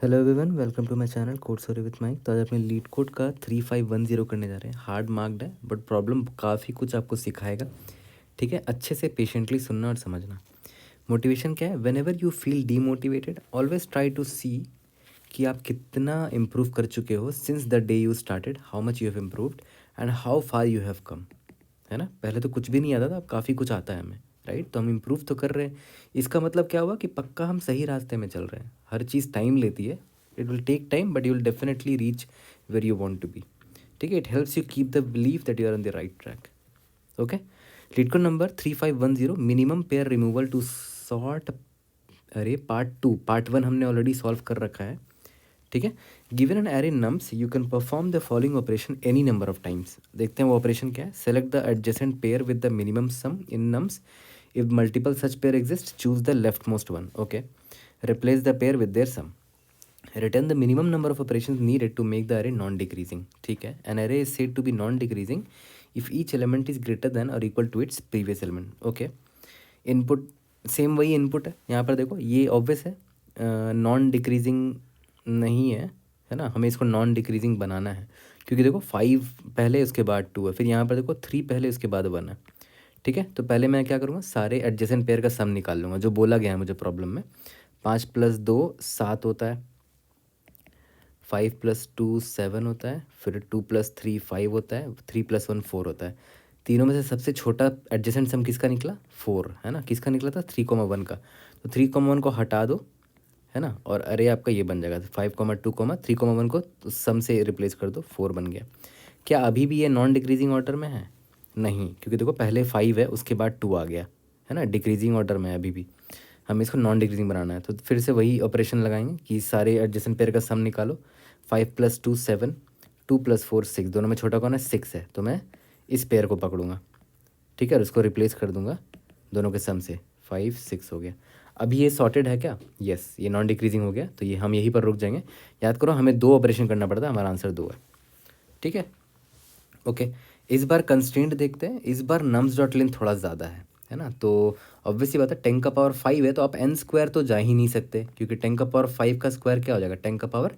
Hello everyone, welcome to my channel code story with Mike. तो आज अपने leet code का 3510 करने जा रहे हैं। हार्ड मार्क्ड है बट प्रॉब्लम काफ़ी कुछ आपको सिखाएगा। ठीक है, अच्छे से पेशेंटली सुनना और समझना। मोटिवेशन क्या है? Whenever you feel demotivated always try to see कि आप कितना इम्प्रूव कर चुके हो since the day you started, how much you have improved and how far you have come. है ना, पहले तो कुछ भी नहीं आता था, अब काफ़ी कुछ आता है हमें, राइट? तो हम इम्प्रूव तो कर रहे हैं। इसका मतलब क्या हुआ कि पक्का हम सही रास्ते में चल रहे हैं। हर चीज़ टाइम लेती है, it will take time but you will definitely reach where you want to be. ठीक है, it helps you keep the believe that you are on the right track. Okay, LeetCode number 3510, minimum pair removal to sort. अरे part 1 हमने already solve कर रखा है। ठीक है, given an array nums you can perform the following operation any number of times. देखते हैं वो ऑपरेशन क्या है। Select the adjacent pair with the minimum sum in nums. If multiple such pair exist choose the leftmost one. Okay, replace the pair with their sum. Return the minimum number of operations needed to make the array non decreasing. ठीक है, an array is said to be non decreasing if each element is greater than और equal to its previous element. Okay, input same वही input है। यहाँ पर देखो ये obvious है, नॉन डिक्रीजिंग नहीं है ना। हमें इसको नॉन डिक्रीजिंग बनाना है क्योंकि देखो 5 पहले उसके बाद 2 है, फिर यहाँ पर देखो 3 पहले उसके बाद 1 है। ठीक है, तो पहले मैं क्या करूँगा, सारे एडजेसेंट पेयर का सम निकाल लूँगा जो बोला गया है मुझे प्रॉब्लम में। 5 + 2 7 होता है, 5 + 2 7 होता है, फिर 2 + 3 5 होता है, 3 + 1 4 होता है। तीनों में से सबसे छोटा एडजेसेंट सम किसका निकला? 4 है ना। किसका निकला था? 3,1 का। तो 3,1 को हटा दो, है ना, और अरे आपका ये बन जाएगा 5,2, 3,1 को तो सम से रिप्लेस कर दो, 4 बन गया। क्या अभी भी ये नॉन डिक्रीजिंग ऑर्डर में है? नहीं, क्योंकि देखो पहले 5 है उसके बाद 2 आ गया, है ना, डिक्रीजिंग ऑर्डर में है अभी भी। हमें इसको नॉन डिक्रीजिंग बनाना है तो फिर से वही ऑपरेशन लगाएंगे कि सारे एडजेसेंट पेयर का सम निकालो। 5 + 2 7, 2 + 4 6, दोनों में छोटा कौन है? 6 है, तो मैं इस पेयर को पकड़ूंगा। ठीक है, और उसको रिप्लेस कर दूंगा दोनों के सम से। 5 6 हो गया। अभी ये सॉर्टेड है क्या? यस, ये नॉन डिक्रीजिंग हो गया, तो ये हम यहीं पर रुक जाएंगे। याद करो हमें 2 ऑपरेशन करना पड़ता है, हमारा आंसर 2 है। ठीक है, ओके। इस बार कंस्ट्रेंट देखते हैं। इस बार नम्स डॉट लेंथ थोड़ा ज़्यादा है ना, तो ऑब्वियसली बात है 10 का पावर 5 है तो आप n स्क्वायर तो जा ही नहीं सकते क्योंकि 10 का पावर 5 का स्क्वायर क्या हो जाएगा? 10 का पावर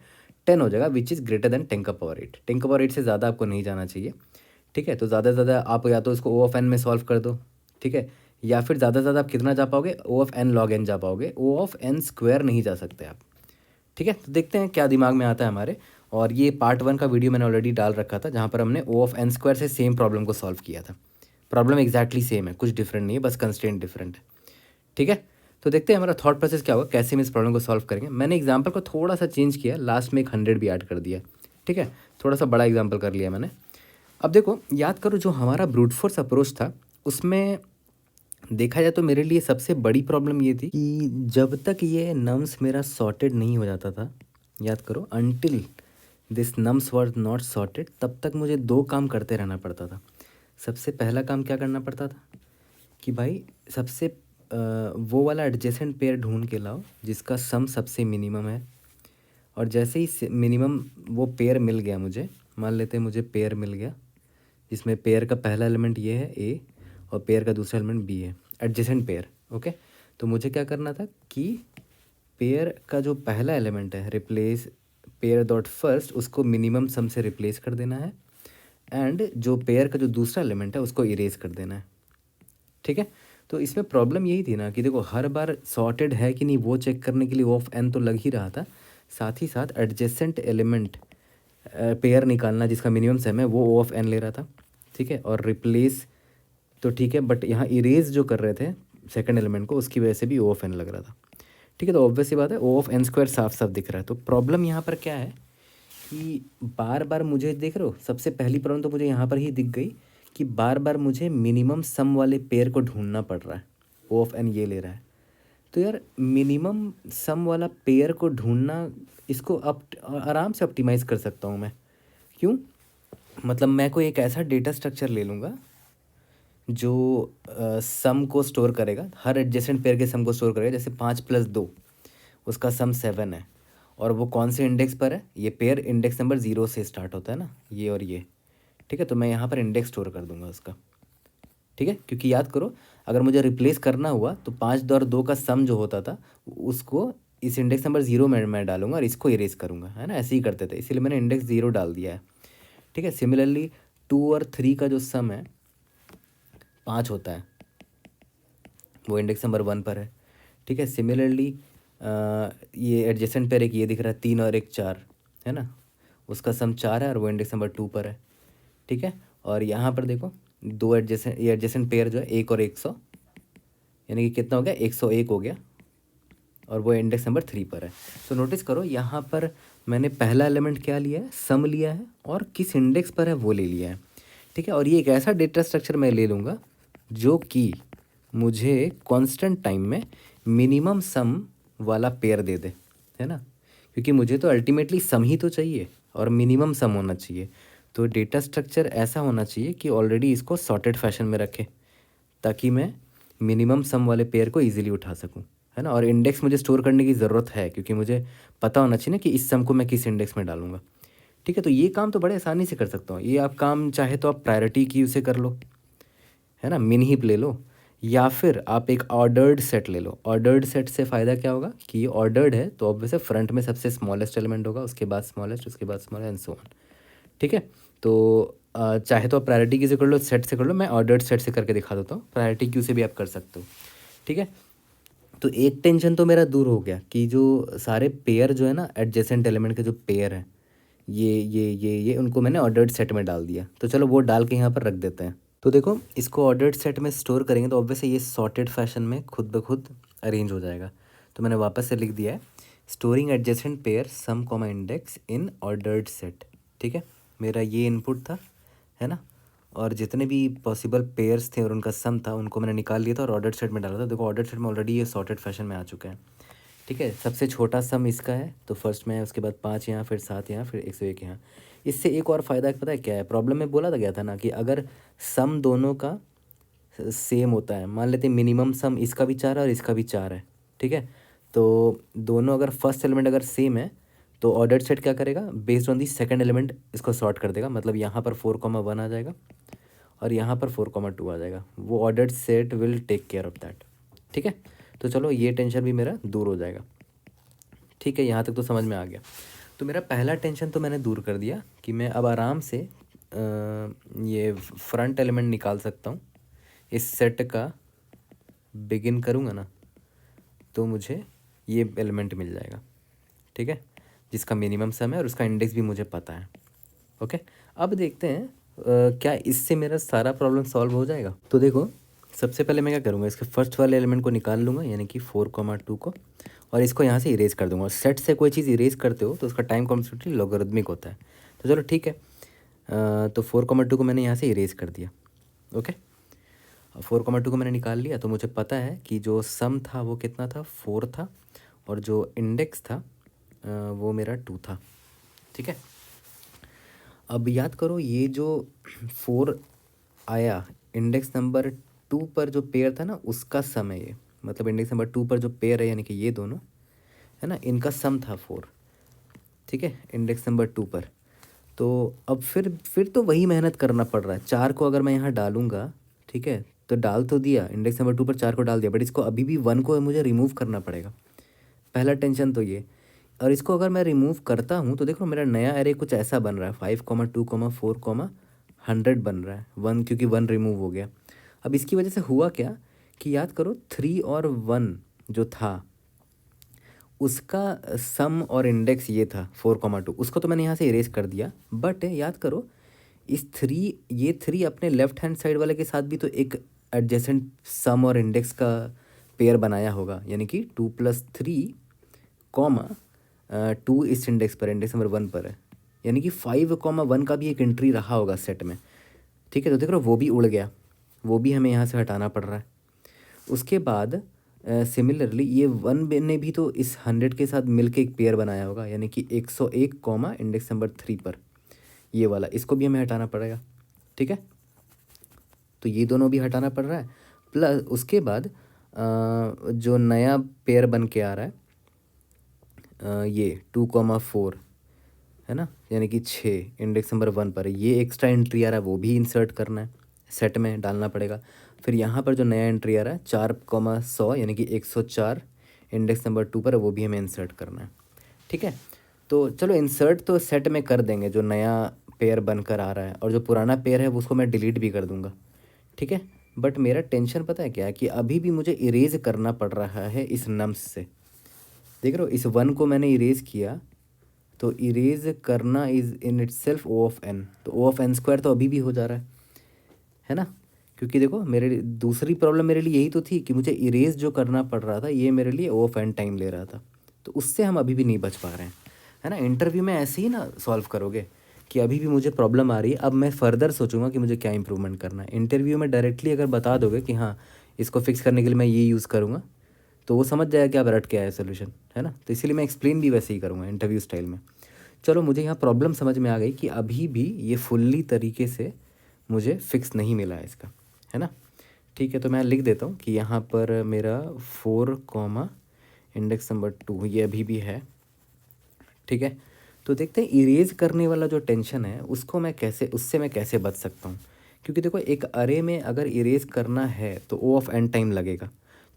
10 हो जाएगा, विच इज़ ग्रेटर देन 10 का पावर 8। 10 का पावर 8 से ज़्यादा आपको नहीं जाना चाहिए। ठीक है, तो ज़्यादा से ज़्यादा आप या तो इसको O ऑफ n में सॉल्व कर दो। ठीक है, या फिर ज़्यादा से ज़्यादा आप कितना जा पाओगे? O of n log n जा पाओगे, O ऑफ n स्क्वायर नहीं जा सकते आप। ठीक है, तो देखते हैं क्या दिमाग में आता है हमारे। और ये पार्ट 1 का वीडियो मैंने ऑलरेडी डाल रखा था जहाँ पर हमने O ऑफ n स्क्वायर से सेम प्रॉब्लम को सॉल्व किया था। प्रॉब्लम एग्जैक्टली सेम है, कुछ डिफरेंट नहीं है, बस कंस्ट्रेंट डिफरेंट है। ठीक है, तो देखते हैं हमारा थॉट प्रोसेस क्या होगा, कैसे हम इस प्रॉब्लम को सॉल्व करेंगे। मैंने एग्जाम्पल को थोड़ा सा चेंज किया, लास्ट में एक 100 भी ऐड कर दिया। ठीक है, थोड़ा सा बड़ा एग्जाम्पल कर लिया मैंने। अब देखो, याद करो जो हमारा ब्रूट फोर्स अप्रोच था उसमें देखा जाए तो मेरे लिए सबसे बड़ी प्रॉब्लम ये थी कि जब तक ये नम्स मेरा सॉर्टेड नहीं हो जाता था, याद करो, until this nums were not sorted, तब तक मुझे 2 काम करते रहना पड़ता था। सबसे पहला काम क्या करना पड़ता था कि भाई सबसे वो वाला एडजेसेंट पेयर ढूंढ के लाओ जिसका सम सबसे मिनिमम है। और जैसे ही मिनिमम वो पेयर मिल गया मुझे, मान लेते हैं मुझे पेयर मिल गया जिसमें पेयर का पहला एलिमेंट ये है ए और पेयर का दूसरा एलिमेंट बी है, एडजेसेंट पेयर। ओके, तो मुझे क्या करना था कि पेयर का जो पहला एलिमेंट है रिप्लेस पेयर डॉट फर्स्ट, उसको मिनिमम सम से रिप्लेस कर देना है एंड जो पेयर का जो दूसरा एलिमेंट है उसको इरेज कर देना है। ठीक है, तो इसमें प्रॉब्लम यही थी ना कि देखो हर बार सॉर्टेड है कि नहीं वो चेक करने के लिए O ऑफ n तो लग ही रहा था, साथ ही साथ एडजेसेंट एलिमेंट पेयर निकालना जिसका मिनिमम सम है वो O ऑफ n ले रहा था। ठीक है, और रिप्लेस तो ठीक है, बट यहाँ इरेज जो कर रहे थे सेकंड एलिमेंट को उसकी वजह से भी O ऑफ n लग रहा था। ठीक है, तो ऑब्वियस सी बात है O ऑफ n स्क्वायर साफ साफ दिख रहा है। तो प्रॉब्लम यहाँ पर क्या है कि बार बार मुझे देख रहे हो, सबसे पहली प्रॉब्लम तो मुझे यहाँ पर ही दिख गई कि बार बार मुझे मिनिमम सम वाले पेयर को ढूंढना पड़ रहा है। O ऑफ n ये ले रहा है, तो यार मिनिमम सम वाला पेयर को ढूंढना, इसको आराम से ऑप्टिमाइज़ कर सकता हूँ मैं। क्यों? मतलब मैं कोई एक ऐसा डेटा स्ट्रक्चर ले लूँगा जो सम को स्टोर करेगा, हर एडजेसेंट पेयर के सम को स्टोर करेगा। जैसे 5 + 2 उसका सम 7 है और वो कौन से इंडेक्स पर है? ये पेयर इंडेक्स नंबर 0 से स्टार्ट होता है ना, ये और ये। ठीक है, तो मैं यहाँ पर इंडेक्स स्टोर कर दूंगा उसका। ठीक है, क्योंकि याद करो अगर मुझे रिप्लेस करना हुआ तो 5 और 2 का सम जो होता था उसको इस इंडेक्स नंबर 0 में मैं डालूंगा और इसको इरेज करूँगा, है ना, ऐसे ही करते थे, इसीलिए मैंने इंडेक्स 0 डाल दिया है। ठीक है, सिमिलरली 2 और 3 का जो सम है 5 होता है, वो इंडेक्स नंबर 1 पर है। ठीक है, सिमिलरली ये एडजेसेंट पेयर एक ये दिख रहा है 3 और 1 4, है ना, उसका सम 4 है और वो इंडेक्स नंबर 2 पर है। ठीक है, और यहाँ पर देखो दो एडजेसेंट, ये एडजेसेंट पेयर जो है 1 और 100, यानी कि कितना हो गया, 101 हो गया, और वो इंडेक्स नंबर 3 पर है। तो नोटिस करो यहाँ पर मैंने पहला एलिमेंट क्या लिया है, सम लिया है, और किस इंडेक्स पर है वो ले लिया है। ठीक है, और ये एक ऐसा डेटा स्ट्रक्चर मैं ले लूँगा जो कि मुझे कांस्टेंट टाइम में मिनिमम सम वाला पेयर दे दे, है ना, क्योंकि मुझे तो अल्टीमेटली सम ही तो चाहिए और मिनिमम सम होना चाहिए। तो डेटा स्ट्रक्चर ऐसा होना चाहिए कि ऑलरेडी इसको सॉर्टेड फैशन में रखे, ताकि मैं मिनिमम सम वाले पेयर को इजीली उठा सकूं, है ना। और इंडेक्स मुझे स्टोर करने की ज़रूरत है, क्योंकि मुझे पता होना चाहिए ना कि इस सम को मैं किस इंडेक्स में डालूंगा। ठीक है, तो ये काम तो बड़े आसानी से कर सकता हूँ। ये आप काम चाहे तो आप प्रायोरिटी की से कर लो, है ना, मिन हीप ले लो, या फिर आप एक ऑर्डर्ड सेट ले लो। ऑर्डर्ड सेट से फ़ायदा क्या होगा कि ये ऑर्डर्ड है, तो ऑब्वियस है फ्रंट में सबसे स्मॉलेस्ट एलिमेंट होगा, उसके बाद स्मॉलेस्ट, उसके बाद स्मॉल, एंड सो ऑन। ठीक है, तो चाहे तो आप प्रायोरिटी की से कर लो, सेट से कर लो, मैं ऑर्डर्ड सेट से करके दिखा देता हूँ, प्रायोरिटी क्यू से भी आप कर सकते हो। ठीक है, तो एक टेंशन तो मेरा दूर हो गया कि जो सारे पेयर जो है ना, एडजेसेंट एलिमेंट के जो पेयर हैं, ये उनको मैंने ऑर्डर्ड सेट में डाल दिया। तो चलो वो डाल के यहाँ पर रख देते हैं। तो देखो, इसको ऑर्डर्ड सेट में स्टोर करेंगे तो ऑब्वियसली ये सॉर्टेड फैशन में खुद ब खुद अरेंज हो जाएगा। तो मैंने वापस से लिख दिया है, storing adjacent pair some comma index in ordered set. ठीक है, मेरा ये इनपुट था, है ना, और जितने भी पॉसिबल पेयर्स थे और उनका सम था उनको मैंने निकाल लिया था और ऑर्डर्ड सेट में डाला था। देखो ऑर्डर्ड सेट में ऑलरेडी ये सॉर्टेड फैशन में आ चुका है। ठीक है, सबसे छोटा सम इसका है, तो फर्स्ट में है, उसके बाद 5 यहाँ, फिर 7 यहाँ, फिर 101 यहाँ। इससे एक और फ़ायदा पता है क्या है, प्रॉब्लम में बोला था गया था ना कि अगर सम दोनों का सेम होता है, मान लेते हैं मिनिमम सम इसका भी 4 है और इसका भी 4 है। ठीक है, तो दोनों अगर फर्स्ट एलिमेंट अगर सेम है तो ऑर्डर्ड सेट क्या करेगा, based on the second element इसको सॉर्ट कर देगा। मतलब यहाँ पर 4,1 आ जाएगा और यहाँ पर 4,2 आ जाएगा। वो ordered set will take care of that. ठीक है, तो चलो ये टेंशन भी मेरा दूर हो जाएगा। ठीक है, यहाँ तक तो समझ में आ गया। तो मेरा पहला टेंशन तो मैंने दूर कर दिया कि मैं अब आराम से ये फ्रंट एलिमेंट निकाल सकता हूँ। इस सेट का बिगिन करूँगा ना तो मुझे ये एलिमेंट मिल जाएगा। ठीक है, जिसका मिनिमम सम है और उसका इंडेक्स भी मुझे पता है। ओके, अब देखते हैं क्या इससे मेरा सारा प्रॉब्लम सॉल्व हो जाएगा। तो देखो, सबसे पहले मैं क्या करूँगा, इसके फर्स्ट वाले एलिमेंट को निकाल लूँगा, यानी कि 4,2 को, और इसको यहाँ से इरेज कर दूँगा। सेट से कोई चीज़ इरेज करते हो तो उसका टाइम कॉम्प्लेक्सिटी लॉगरिदमिक होता है। तो चलो ठीक है, तो 4,2 को मैंने यहाँ से इरेज कर दिया। ओके, 4,2 को मैंने निकाल लिया, तो मुझे पता है कि जो सम था वो कितना था, 4 था, और जो इंडेक्स था वो मेरा 2 था। ठीक है, अब याद करो ये जो 4 आया इंडेक्स नंबर 2 पर जो पेयर था ना उसका सम है ये, मतलब इंडेक्स नंबर 2 पर जो पेयर है यानी कि ये दोनों, है ना, इनका सम था 4। ठीक है, इंडेक्स नंबर 2 पर। तो अब फिर तो वही मेहनत करना पड़ रहा है। 4 को अगर मैं यहाँ डालूँगा, ठीक है, तो डाल तो दिया, इंडेक्स नंबर 2 पर 4 को डाल दिया, बट इसको अभी भी 1 को मुझे रिमूव करना पड़ेगा। पहला टेंशन तो ये। और इसको अगर मैं रिमूव करता हूँ तो देखो मेरा नया एरे कुछ ऐसा बन रहा है, 5,2,4,100 बन रहा है, 1, क्योंकि 1 रिमूव हो गया। अब इसकी वजह से हुआ क्या कि याद करो 3 और 1 जो था उसका सम और इंडेक्स ये था 4,2, उसको तो मैंने यहाँ से इरेज कर दिया। बट याद करो इस 3, ये 3 अपने लेफ्ट हैंड साइड वाले के साथ भी तो एक एडजेसेंट सम और इंडेक्स का पेयर बनाया होगा, यानी कि 2+3, 2 इस इंडेक्स पर, इंडेक्स नंबर 1 पर है, यानी कि 5,1 का भी एक एंट्री रहा होगा सेट में। ठीक है, तो देख रहे हो वो भी उड़ गया, वो भी हमें यहाँ से हटाना पड़ रहा है। उसके बाद सिमिलरली ये 1 ने भी तो इस 100 के साथ मिलके एक पेयर बनाया होगा, यानी कि 101 इंडेक्स नंबर 3 पर, ये वाला, इसको भी हमें हटाना पड़ेगा। ठीक है, तो ये दोनों भी हटाना पड़ रहा है। प्लस उसके बाद जो नया पेयर बन के आ रहा है ये 2,4, है ना, यानी कि 6 इंडेक्स नंबर 1 पर है, ये एक्स्ट्रा एंट्री आ रहा है, वो भी इंसर्ट करना है, सेट में डालना पड़ेगा। फिर यहाँ पर जो नया एंट्री आ रहा है 4,100, यानी कि 104 इंडेक्स नंबर 2 पर है वो भी हमें इंसर्ट करना है। ठीक है, तो चलो इंसर्ट तो सेट में कर देंगे जो नया पेयर बनकर आ रहा है, और जो पुराना पेयर है उसको मैं डिलीट भी कर दूंगा। ठीक है, बट मेरा टेंशन पता है क्या है कि अभी भी मुझे इरेज करना पड़ रहा है इस नम्स से। देख रहे हो, इस 1 को मैंने इरेज किया, तो इरेज करना is in itself O of N, तो ओ ऑफ एन स्क्वायर तो अभी भी हो जा रहा है ना। क्योंकि देखो मेरे दूसरी प्रॉब्लम मेरे लिए यही तो थी कि मुझे इरेज जो करना पड़ रहा था ये मेरे लिए ओ ऑफ एन टाइम ले रहा था, तो उससे हम अभी भी नहीं बच पा रहे हैं, है ना। इंटरव्यू में ऐसे ही ना सॉल्व करोगे कि अभी भी मुझे प्रॉब्लम आ रही है, अब मैं फर्दर सोचूंगा कि मुझे क्या इंप्रूवमेंट करना है। इंटरव्यू में डायरेक्टली अगर बता दोगे कि हाँ इसको फिक्स करने के लिए मैं ये यूज़ करूँगा, तो वो समझ जाएगा कि आप रट के आए सोल्यूशन, है ना। तो इसीलिए मैं एक्सप्लेन भी वैसे ही करूँगा इंटरव्यू स्टाइल में। चलो मुझे यहाँ प्रॉब्लम समझ में आ गई कि अभी भी ये फुल्ली तरीके से मुझे फिक्स नहीं मिला है इसका, है ना। ठीक है, तो मैं लिख देता हूँ कि यहाँ पर मेरा 4 कॉमा इंडेक्स नंबर 2 ये अभी भी है। ठीक है, तो देखते हैं इरेज करने वाला जो टेंशन है उससे मैं कैसे बच सकता हूँ। क्योंकि देखो एक अरे में अगर इरेज करना है तो ओ ऑफ एन टाइम लगेगा,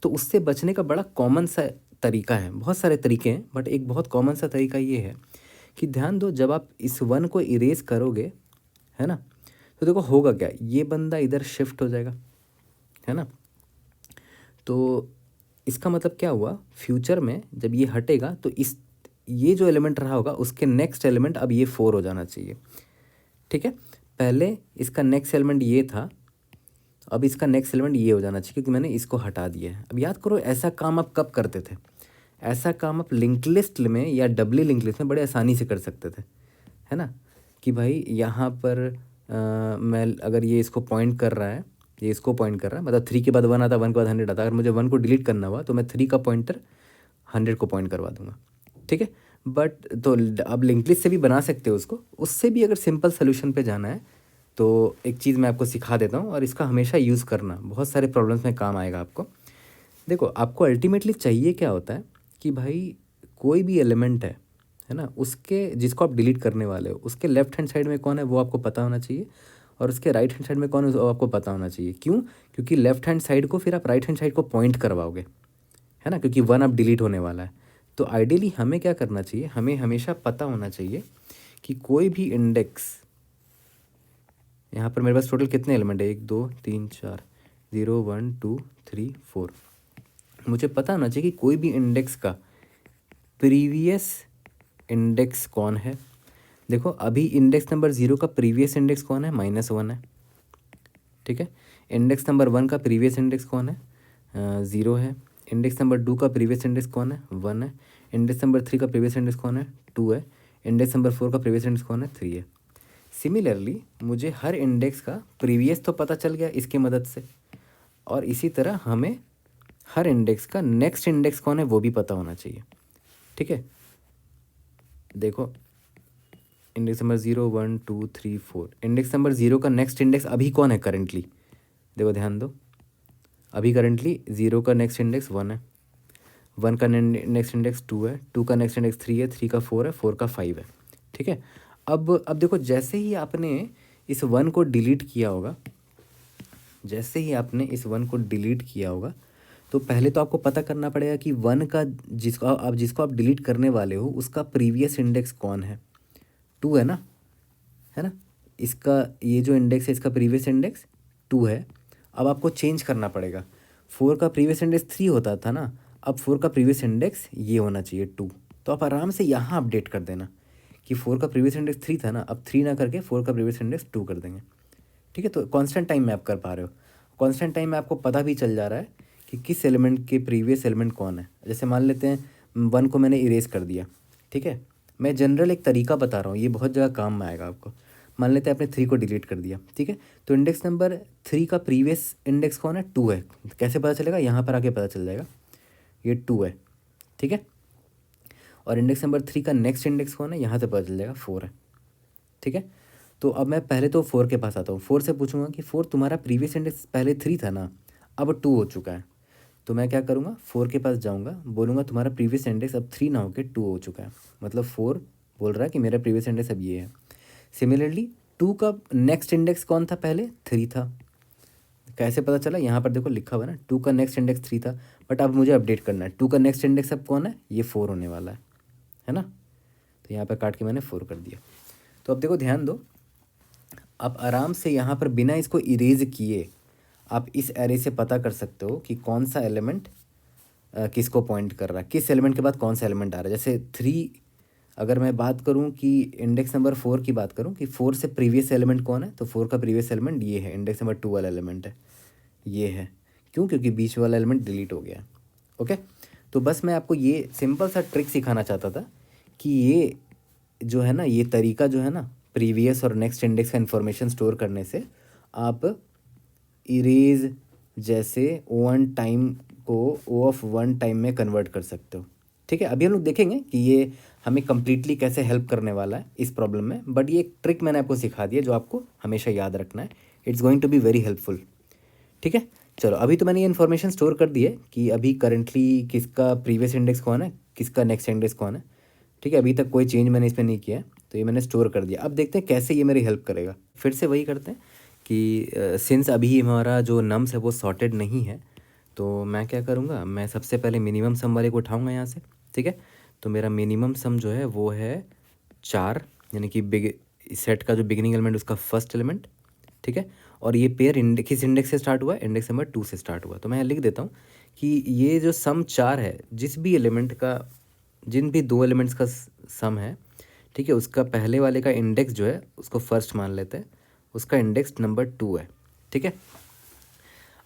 तो उससे बचने का बड़ा कॉमन सा तरीका है। बहुत सारे तरीके हैं बट एक बहुत कॉमन सा तरीका ये है कि ध्यान दो, जब आप इस 1 को इरेज करोगे, है ना, तो देखो होगा क्या, ये बंदा इधर शिफ्ट हो जाएगा, है ना। तो इसका मतलब क्या हुआ, फ्यूचर में जब ये हटेगा तो ये जो एलिमेंट रहा होगा उसके नेक्स्ट एलिमेंट अब ये 4 हो जाना चाहिए। ठीक है, पहले इसका नेक्स्ट एलिमेंट ये था, अब इसका नेक्स्ट एलिमेंट ये हो जाना चाहिए क्योंकि मैंने इसको हटा दिया है। अब याद करो ऐसा काम आप कब करते थे, ऐसा काम आप लिंक लिस्ट में या डबली लिंक लिस्ट में बड़े आसानी से कर सकते थे, है ना। कि भाई यहाँ पर मैं अगर ये इसको पॉइंट कर रहा है, ये इसको पॉइंट कर रहा है, मतलब 3 के बाद 1 आता, 1 के बाद 100 आता, अगर मुझे 1 को डिलीट करना हुआ तो मैं 3 का पॉइंटर 100 को पॉइंट करवा दूंगा। ठीक है, बट तो अब लिंक लिस्ट से भी बना सकते हो उसको, उससे भी अगर सिंपल सोल्यूशन पे जाना है तो एक चीज़ मैं आपको सिखा देता हूँ, और इसका हमेशा यूज़ करना, बहुत सारे प्रॉब्लम्स में काम आएगा आपको। देखो आपको अल्टीमेटली चाहिए क्या होता है कि भाई कोई भी एलिमेंट है ना, उसके जिसको आप डिलीट करने वाले हो उसके लेफ्ट हैंड साइड में कौन है वो आपको पता होना चाहिए, और उसके राइट हैंड साइड में कौन है वो आपको पता होना चाहिए। क्यों? क्योंकि लेफ्ट हैंड साइड को फिर आप राइट हैंड साइड को पॉइंट करवाओगे, है ना, क्योंकि 1 अब डिलीट होने वाला है। तो आइडियली हमें क्या करना चाहिए, हमें हमेशा पता होना चाहिए कि कोई भी इंडेक्स, यहाँ पर मेरे पास टोटल कितने एलिमेंट है, 1 2 3 4, 0 1 2 3 4, मुझे पता होना चाहिए कि कोई भी इंडेक्स का प्रीवियस इंडेक्स कौन है। देखो अभी इंडेक्स नंबर 0 का प्रीवियस इंडेक्स कौन है, -1 है। ठीक है, इंडेक्स नंबर 1 का प्रीवियस इंडेक्स कौन है, 0 है। इंडेक्स नंबर 2 का प्रीवियस इंडेक्स कौन है, 1 है। इंडेक्स नंबर 3 का प्रीवियस इंडेक्स कौन है, 2 है। इंडेक्स नंबर 4 का प्रीवियस इंडेक्स कौन है, 3 है। सिमिलरली मुझे हर इंडेक्स का प्रीवियस तो पता चल गया इसकी मदद से, और इसी तरह हमें हर इंडेक्स का नेक्स्ट इंडेक्स कौन है वो भी पता होना चाहिए। ठीक है, देखो इंडेक्स नंबर 0 1 2 3 4, इंडेक्स नंबर 0 का नेक्स्ट इंडेक्स अभी कौन है करेंटली, देखो ध्यान दो, अभी करेंटली 0 का नेक्स्ट इंडेक्स 1 है, 1 का नेक्स्ट इंडेक्स 2 है, 2 का नेक्स्ट इंडेक्स 3 है, 3 का 4 है, 4 का 5 है। ठीक है, अब देखो जैसे ही आपने इस 1 को डिलीट किया होगा, जैसे ही आपने इस 1 को डिलीट किया होगा, तो पहले तो आपको पता करना पड़ेगा कि 1 का जिसको आप डिलीट करने वाले हो उसका प्रीवियस इंडेक्स कौन है, 2 है ना, है ना। इसका ये जो इंडेक्स है इसका प्रीवियस इंडेक्स 2 है। अब आपको चेंज करना पड़ेगा, 4 का प्रीवियस इंडेक्स 3 होता था ना, अब 4 का प्रीवियस इंडेक्स ये होना चाहिए 2। तो आप आराम से यहाँ अपडेट कर देना कि 4 का प्रीवियस इंडेक्स 3 था ना, अब 3 ना करके 4 का प्रीवियस इंडेक्स 2 कर देंगे। ठीक है, तो कांस्टेंट टाइम में आप कर पा रहे हो, कांस्टेंट टाइम में आपको पता भी चल जा रहा है कि किस एलिमेंट के प्रीवियस एलिमेंट कौन है। जैसे मान लेते हैं 1 को मैंने इरेज कर दिया, ठीक है, मैं जनरल एक तरीका बता रहा हूँ, ये बहुत जगह काम में आएगा आपको। मान लेते हैं आपने 3 को डिलीट कर दिया, ठीक है, तो इंडेक्स नंबर 3 का प्रीवियस इंडेक्स कौन है, 2 है। कैसे पता चलेगा, यहाँ पर आके पता चल जाएगा, ये 2 है। ठीक है, और इंडेक्स नंबर 3 का नेक्स्ट इंडेक्स कौन है, यहाँ से पता चल जाएगा 4 है। ठीक है, तो अब मैं पहले तो 4 के पास आता हूँ, 4 से पूछूंगा कि 4 तुम्हारा प्रीवियस इंडेक्स पहले 3 था ना, अब 2 हो चुका है। तो मैं क्या करूँगा, 4 के पास जाऊँगा, बोलूँगा तुम्हारा प्रीवियस इंडेक्स अब 3 ना होकर 2 हो चुका है, मतलब 4 बोल रहा है कि मेरा प्रीवियस इंडेक्स अब ये है। सिमिलरली 2 का नेक्स्ट इंडेक्स कौन था, पहले 3 था। कैसे पता चला, यहाँ पर देखो लिखा हुआ है ना, 2 का नेक्स्ट इंडेक्स 3 था, बट अब मुझे अपडेट करना है। 2 का नेक्स्ट इंडेक्स अब कौन है, ये 4 होने वाला है ना। तो यहाँ पर काट के मैंने 4 कर दिया। तो अब देखो ध्यान दो, आप आराम से यहाँ पर बिना इसको इरेज किए आप इस एरे से पता कर सकते हो कि कौन सा एलिमेंट किसको पॉइंट कर रहा है, किस एलिमेंट के बाद कौन सा एलिमेंट आ रहा है। जैसे 3, अगर मैं बात करूं कि इंडेक्स नंबर 4 की बात करूं कि 4 से प्रीवियस एलिमेंट कौन है, तो 4 का प्रीवियस एलिमेंट ये है, इंडेक्स नंबर 2 वाला एलिमेंट है, ये है। क्यों, क्योंकि बीच वाला एलिमेंट डिलीट हो गया है। ओके, तो बस मैं आपको ये सिंपल सा ट्रिक सिखाना चाहता था कि ये जो है ना, ये तरीका जो है ना, प्रीवियस और नेक्स्ट इंडेक्स का इन्फॉर्मेशन स्टोर करने से आप इरेज जैसे O1 टाइम को O ऑफ 1 टाइम में कन्वर्ट कर सकते हो। ठीक है, अभी हम लोग देखेंगे कि ये हमें कम्प्लीटली कैसे हेल्प करने वाला है इस प्रॉब्लम में, बट ये एक ट्रिक मैंने आपको सिखा दी है जो आपको हमेशा याद रखना है। It's going to be very helpful. ठीक है, चलो अभी तो मैंने ये इन्फॉर्मेशन स्टोर कर दी है कि अभी करंटली किसका प्रीवियस इंडेक्स कौन है, किसका नेक्स्ट इंडेक्स कौन है। ठीक है, अभी तक कोई चेंज मैंने इसमें नहीं किया है, तो ये मैंने स्टोर कर दिया। अब देखते हैं कैसे ये मेरी हेल्प करेगा। फिर से वही करते हैं कि सिंस अभी हमारा जो नम्स है वो सॉर्टेड नहीं है, तो मैं क्या करूँगा, मैं सबसे पहले मिनिमम सम वाले को उठाऊँगा यहाँ से। ठीक है, तो मेरा मिनिमम सम जो है वो है 4, यानी कि बिग सेट का जो बिगिनिंग एलिमेंट उसका फर्स्ट एलिमेंट। ठीक है, और ये पेयर किस इंडेक्स से स्टार्ट हुआ है, इंडेक्स नंबर 2 से स्टार्ट हुआ। तो मैं लिख देता हूँ कि ये जो सम 4 है, जिस भी एलिमेंट का, जिन भी 2 एलिमेंट्स का सम है, ठीक है, उसका पहले वाले का इंडेक्स जो है उसको फर्स्ट मान लेते हैं, उसका इंडेक्स नंबर 2 है। ठीक है,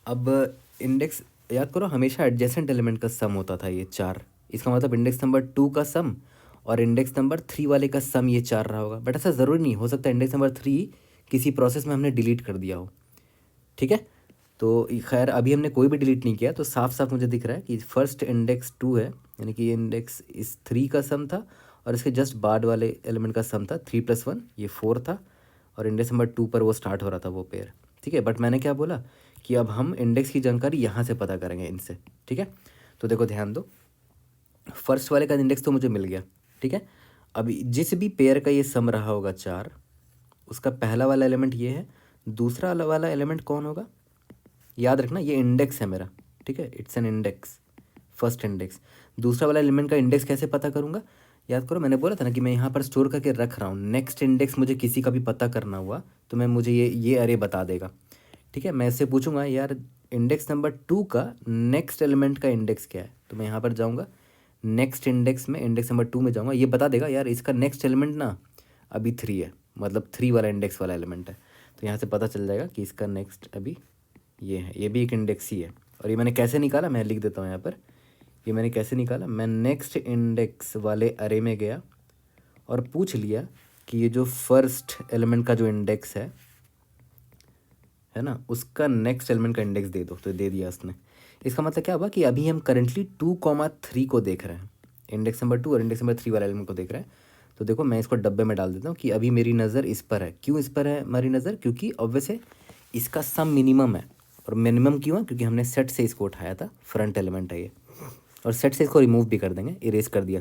अब इंडेक्स याद करो, हमेशा एडजेसेंट एलिमेंट का सम होता था ये 4। इसका मतलब इंडेक्स नंबर 2 का सम और इंडेक्स नंबर 3 वाले का सम ये 4 रहा होगा। बट ऐसा ज़रूरी नहीं, हो सकता है इंडेक्स नंबर 3 किसी प्रोसेस में हमने डिलीट कर दिया हो। ठीक है, तो खैर अभी हमने कोई भी डिलीट नहीं किया, तो साफ साफ मुझे दिख रहा है कि फर्स्ट इंडेक्स 2 है, यानी कि इंडेक्स इस 3 का सम था और इसके जस्ट बाद वाले एलिमेंट का सम था 3 + 1, ये 4 था, और इंडेक्स नंबर 2 पर वो स्टार्ट हो रहा था वो पेयर। ठीक है, बट मैंने क्या बोला कि अब हम इंडेक्स की जानकारी यहाँ से पता करेंगे इनसे। ठीक है, तो देखो ध्यान दो, फर्स्ट वाले का इंडेक्स तो मुझे मिल गया। ठीक है, अभी जिस भी पेयर का ये सम रहा होगा 4, उसका पहला वाला एलिमेंट ये है, दूसरा वाला एलिमेंट कौन होगा, याद रखना ये इंडेक्स है मेरा। ठीक है, it's an index, first index. दूसरा वाला एलिमेंट का इंडेक्स कैसे पता करूँगा, याद करो मैंने बोला था ना कि मैं यहाँ पर स्टोर करके रख रहा हूँ। नेक्स्ट इंडेक्स मुझे किसी का भी पता करना हुआ तो मैं मुझे ये अरे बता देगा। ठीक है, मैं इससे पूछूंगा यार इंडेक्स नंबर 2 का नेक्स्ट एलिमेंट का इंडेक्स क्या है, तो मैं यहाँ पर जाऊँगा नेक्स्ट इंडेक्स में, इंडेक्स नंबर 2 में जाऊँगा, ये बता देगा यार इसका नेक्स्ट एलिमेंट ना अभी 3 है, मतलब 3 वाला इंडेक्स वाला एलिमेंट है। तो यहाँ से पता चल जाएगा कि इसका नेक्स्ट अभी ये है, ये भी एक इंडेक्स ही है। और ये मैंने कैसे निकाला, मैं लिख देता हूँ यहाँ पर, ये मैंने कैसे निकाला, मैं नेक्स्ट इंडेक्स वाले अरे में गया और पूछ लिया कि ये जो फर्स्ट एलिमेंट का जो इंडेक्स है ना, उसका नेक्स्ट एलिमेंट का इंडेक्स दे दो, तो दे दिया उसने। इसका मतलब क्या हुआ कि अभी हम करंटली 2,3 को देख रहे हैं, इंडेक्स नंबर 2 और इंडेक्स नंबर 3 वाला एलिमेंट को देख रहे हैं। तो देखो मैं इसको डब्बे में डाल देता हूँ कि अभी मेरी नज़र इस पर है। क्यों इस पर है हमारी नज़र, क्योंकि ऑब्वियस है इसका सम मिनिमम है, और मिनिमम क्यों है, क्योंकि हमने सेट से इसको उठाया था, फ्रंट एलिमेंट है ये, और सेट से इसको रिमूव भी कर देंगे, इरेज कर दिया।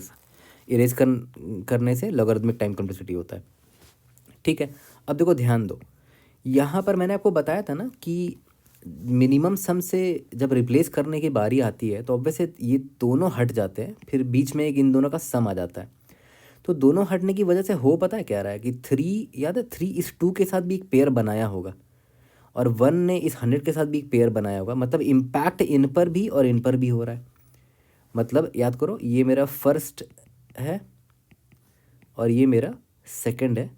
इरेज करने से लॉगरिथमिक टाइम कॉम्प्लेक्सिटी होता है। ठीक है, अब देखो ध्यान दो, यहाँ पर मैंने आपको बताया था ना कि मिनिमम सम से जब रिप्लेस करने की बारी आती है तो ऑब्वियस ये दोनों हट जाते हैं, फिर बीच में एक इन दोनों का सम आ जाता है। तो दोनों हटने की वजह से हो पता है क्या रहा है कि 3, याद है 3 इस 2 के साथ भी एक पेयर बनाया होगा, और 1 ने इस 100 के साथ भी एक पेयर बनाया होगा। मतलब इम्पैक्ट इन पर भी और इन पर भी हो रहा है। मतलब याद करो ये मेरा फर्स्ट है और ये मेरा सेकंड है,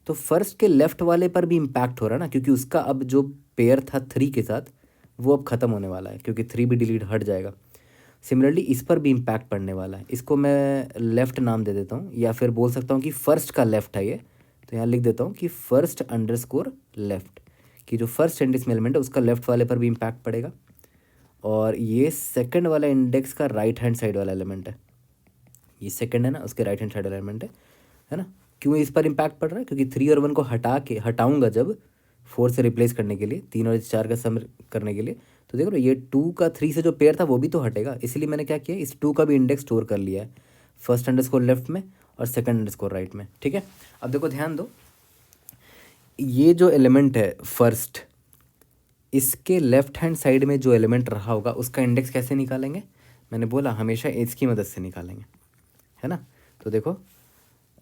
तो फर्स्ट के लेफ्ट वाले पर भी इम्पैक्ट हो रहा है ना, क्योंकि उसका अब जो पेयर था 3 के साथ वो अब ख़त्म होने वाला है, क्योंकि 3 भी डिलीट हट जाएगा। सिमिलरली इस पर भी इम्पैक्ट पड़ने वाला है। इसको मैं लेफ़्ट नाम दे देता हूँ, या फिर बोल सकता हूँ कि फ़र्स्ट का लेफ़्ट है ये। तो यहाँ लिख देता हूँ कि फर्स्ट अंडरस्कोर लेफ़्ट, कि जो फर्स्ट इंडेक्स में एलिमेंट है उसका लेफ़्ट वाले पर भी इम्पैक्ट पड़ेगा, और ये सेकंड वाला इंडेक्स का राइट हैंड साइड वाला एलिमेंट है, ये सेकंड है ना, उसके राइट हैंड साइड वाला एलिमेंट है ना। क्यों इस पर इम्पैक्ट पड़ रहा है, क्योंकि 3 और 1 को हटाऊंगा जब 4 से रिप्लेस करने के लिए, 3 और 4 का सम करने के लिए, तो देखो ये 2 का 3 से जो पेयर था वो भी तो हटेगा। इसलिए मैंने क्या किया, इस 2 का भी इंडेक्स स्टोर कर लिया है, फर्स्ट अंडरस्कोर लेफ्ट में और सेकंड अंडरस्कोर राइट में। ठीक है, अब देखो ध्यान दो, ये जो एलिमेंट है फर्स्ट, इसके लेफ्ट हैंड साइड में जो एलिमेंट रहा होगा उसका इंडेक्स कैसे निकालेंगे? मैंने बोला हमेशा इसकी मदद से निकालेंगे, है ना। तो देखो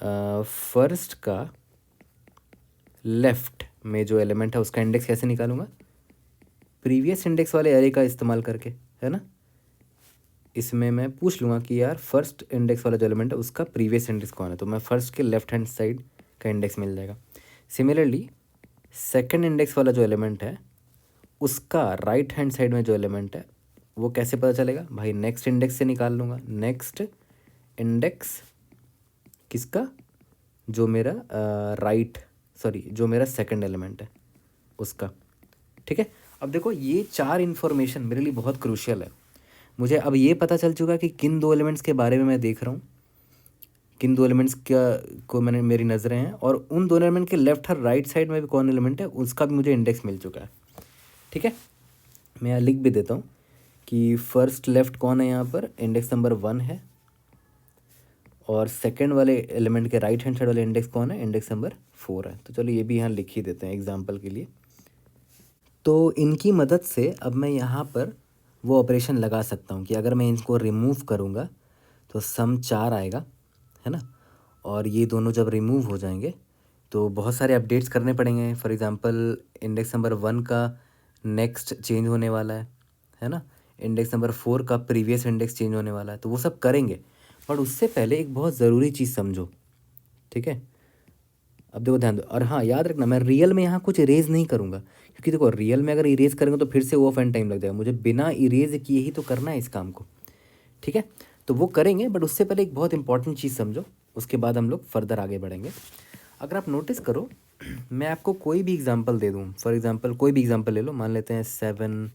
फर्स्ट का लेफ्ट में जो एलिमेंट है उसका इंडेक्स कैसे निकालूंगा? प्रीवियस इंडेक्स वाले एरे का इस्तेमाल करके, है ना। इसमें मैं पूछ लूँगा कि यार फर्स्ट इंडेक्स वाला जो एलिमेंट है उसका प्रीवियस इंडेक्स कौन है, तो मैं फर्स्ट के लेफ्ट हैंड साइड का इंडेक्स मिल जाएगा। सिमिलरली सेकंड इंडेक्स वाला जो एलिमेंट है उसका राइट हैंड साइड में जो एलिमेंट है वो कैसे पता चलेगा भाई? नेक्स्ट इंडेक्स से निकाल लूँगा। नेक्स्ट इंडेक्स किसका? जो मेरा जो मेरा सेकंड एलिमेंट है उसका, ठीक है। अब देखो ये चार इन्फॉर्मेशन मेरे लिए बहुत क्रूशियल है। मुझे अब ये पता चल चुका कि किन दो एलिमेंट्स के बारे में मैं देख रहा हूँ, किन दो एलिमेंट्स को मैंने मेरी नज़रें हैं, और उन दोनों एलिमेंट के लेफ्ट और राइट साइड में भी कौन एलिमेंट है उसका भी मुझे इंडेक्स मिल चुका है, ठीक है। मैं यहाँ लिख भी देता हूँ कि फर्स्ट लेफ्ट कौन है, यहाँ पर इंडेक्स नंबर 1 है, और सेकंड वाले एलिमेंट के राइट हैंड साइड वाले इंडेक्स कौन है? इंडेक्स नंबर 4 है। तो चलो ये भी यहाँ लिख ही देते हैं एग्जाम्पल के लिए। तो इनकी मदद से अब मैं यहाँ पर वो ऑपरेशन लगा सकता हूँ कि अगर मैं इनको रिमूव करूँगा तो सम 4 आएगा, है ना। और ये दोनों जब रिमूव हो जाएंगे तो बहुत सारे अपडेट्स करने पड़ेंगे। फॉर एग्ज़ाम्पल इंडेक्स नंबर 1 का नेक्स्ट चेंज होने वाला है ना। इंडेक्स नंबर 4 का प्रीवियस इंडेक्स चेंज होने वाला है, तो वो सब करेंगे। बट उससे पहले एक बहुत ज़रूरी चीज़ समझो, ठीक है। अब देखो ध्यान दो, और हाँ याद रखना मैं रियल में यहाँ कुछ इरेज नहीं करूँगा, क्योंकि देखो रियल में अगर इरेज करेंगे तो फिर से ऑफ एंड टाइम लग जाएगा। मुझे बिना इरेज किए ही तो करना है इस काम को, ठीक है। तो वो करेंगे, बट उससे पहले एक बहुत इंपॉर्टेंट चीज़ समझो, उसके बाद हम लोग फर्दर आगे बढ़ेंगे। अगर आप नोटिस करो मैं आपको कोई भी एग्जांपल दे दूँ, फॉर एग्जांपल कोई भी एग्जांपल ले लो, मान लेते हैं 7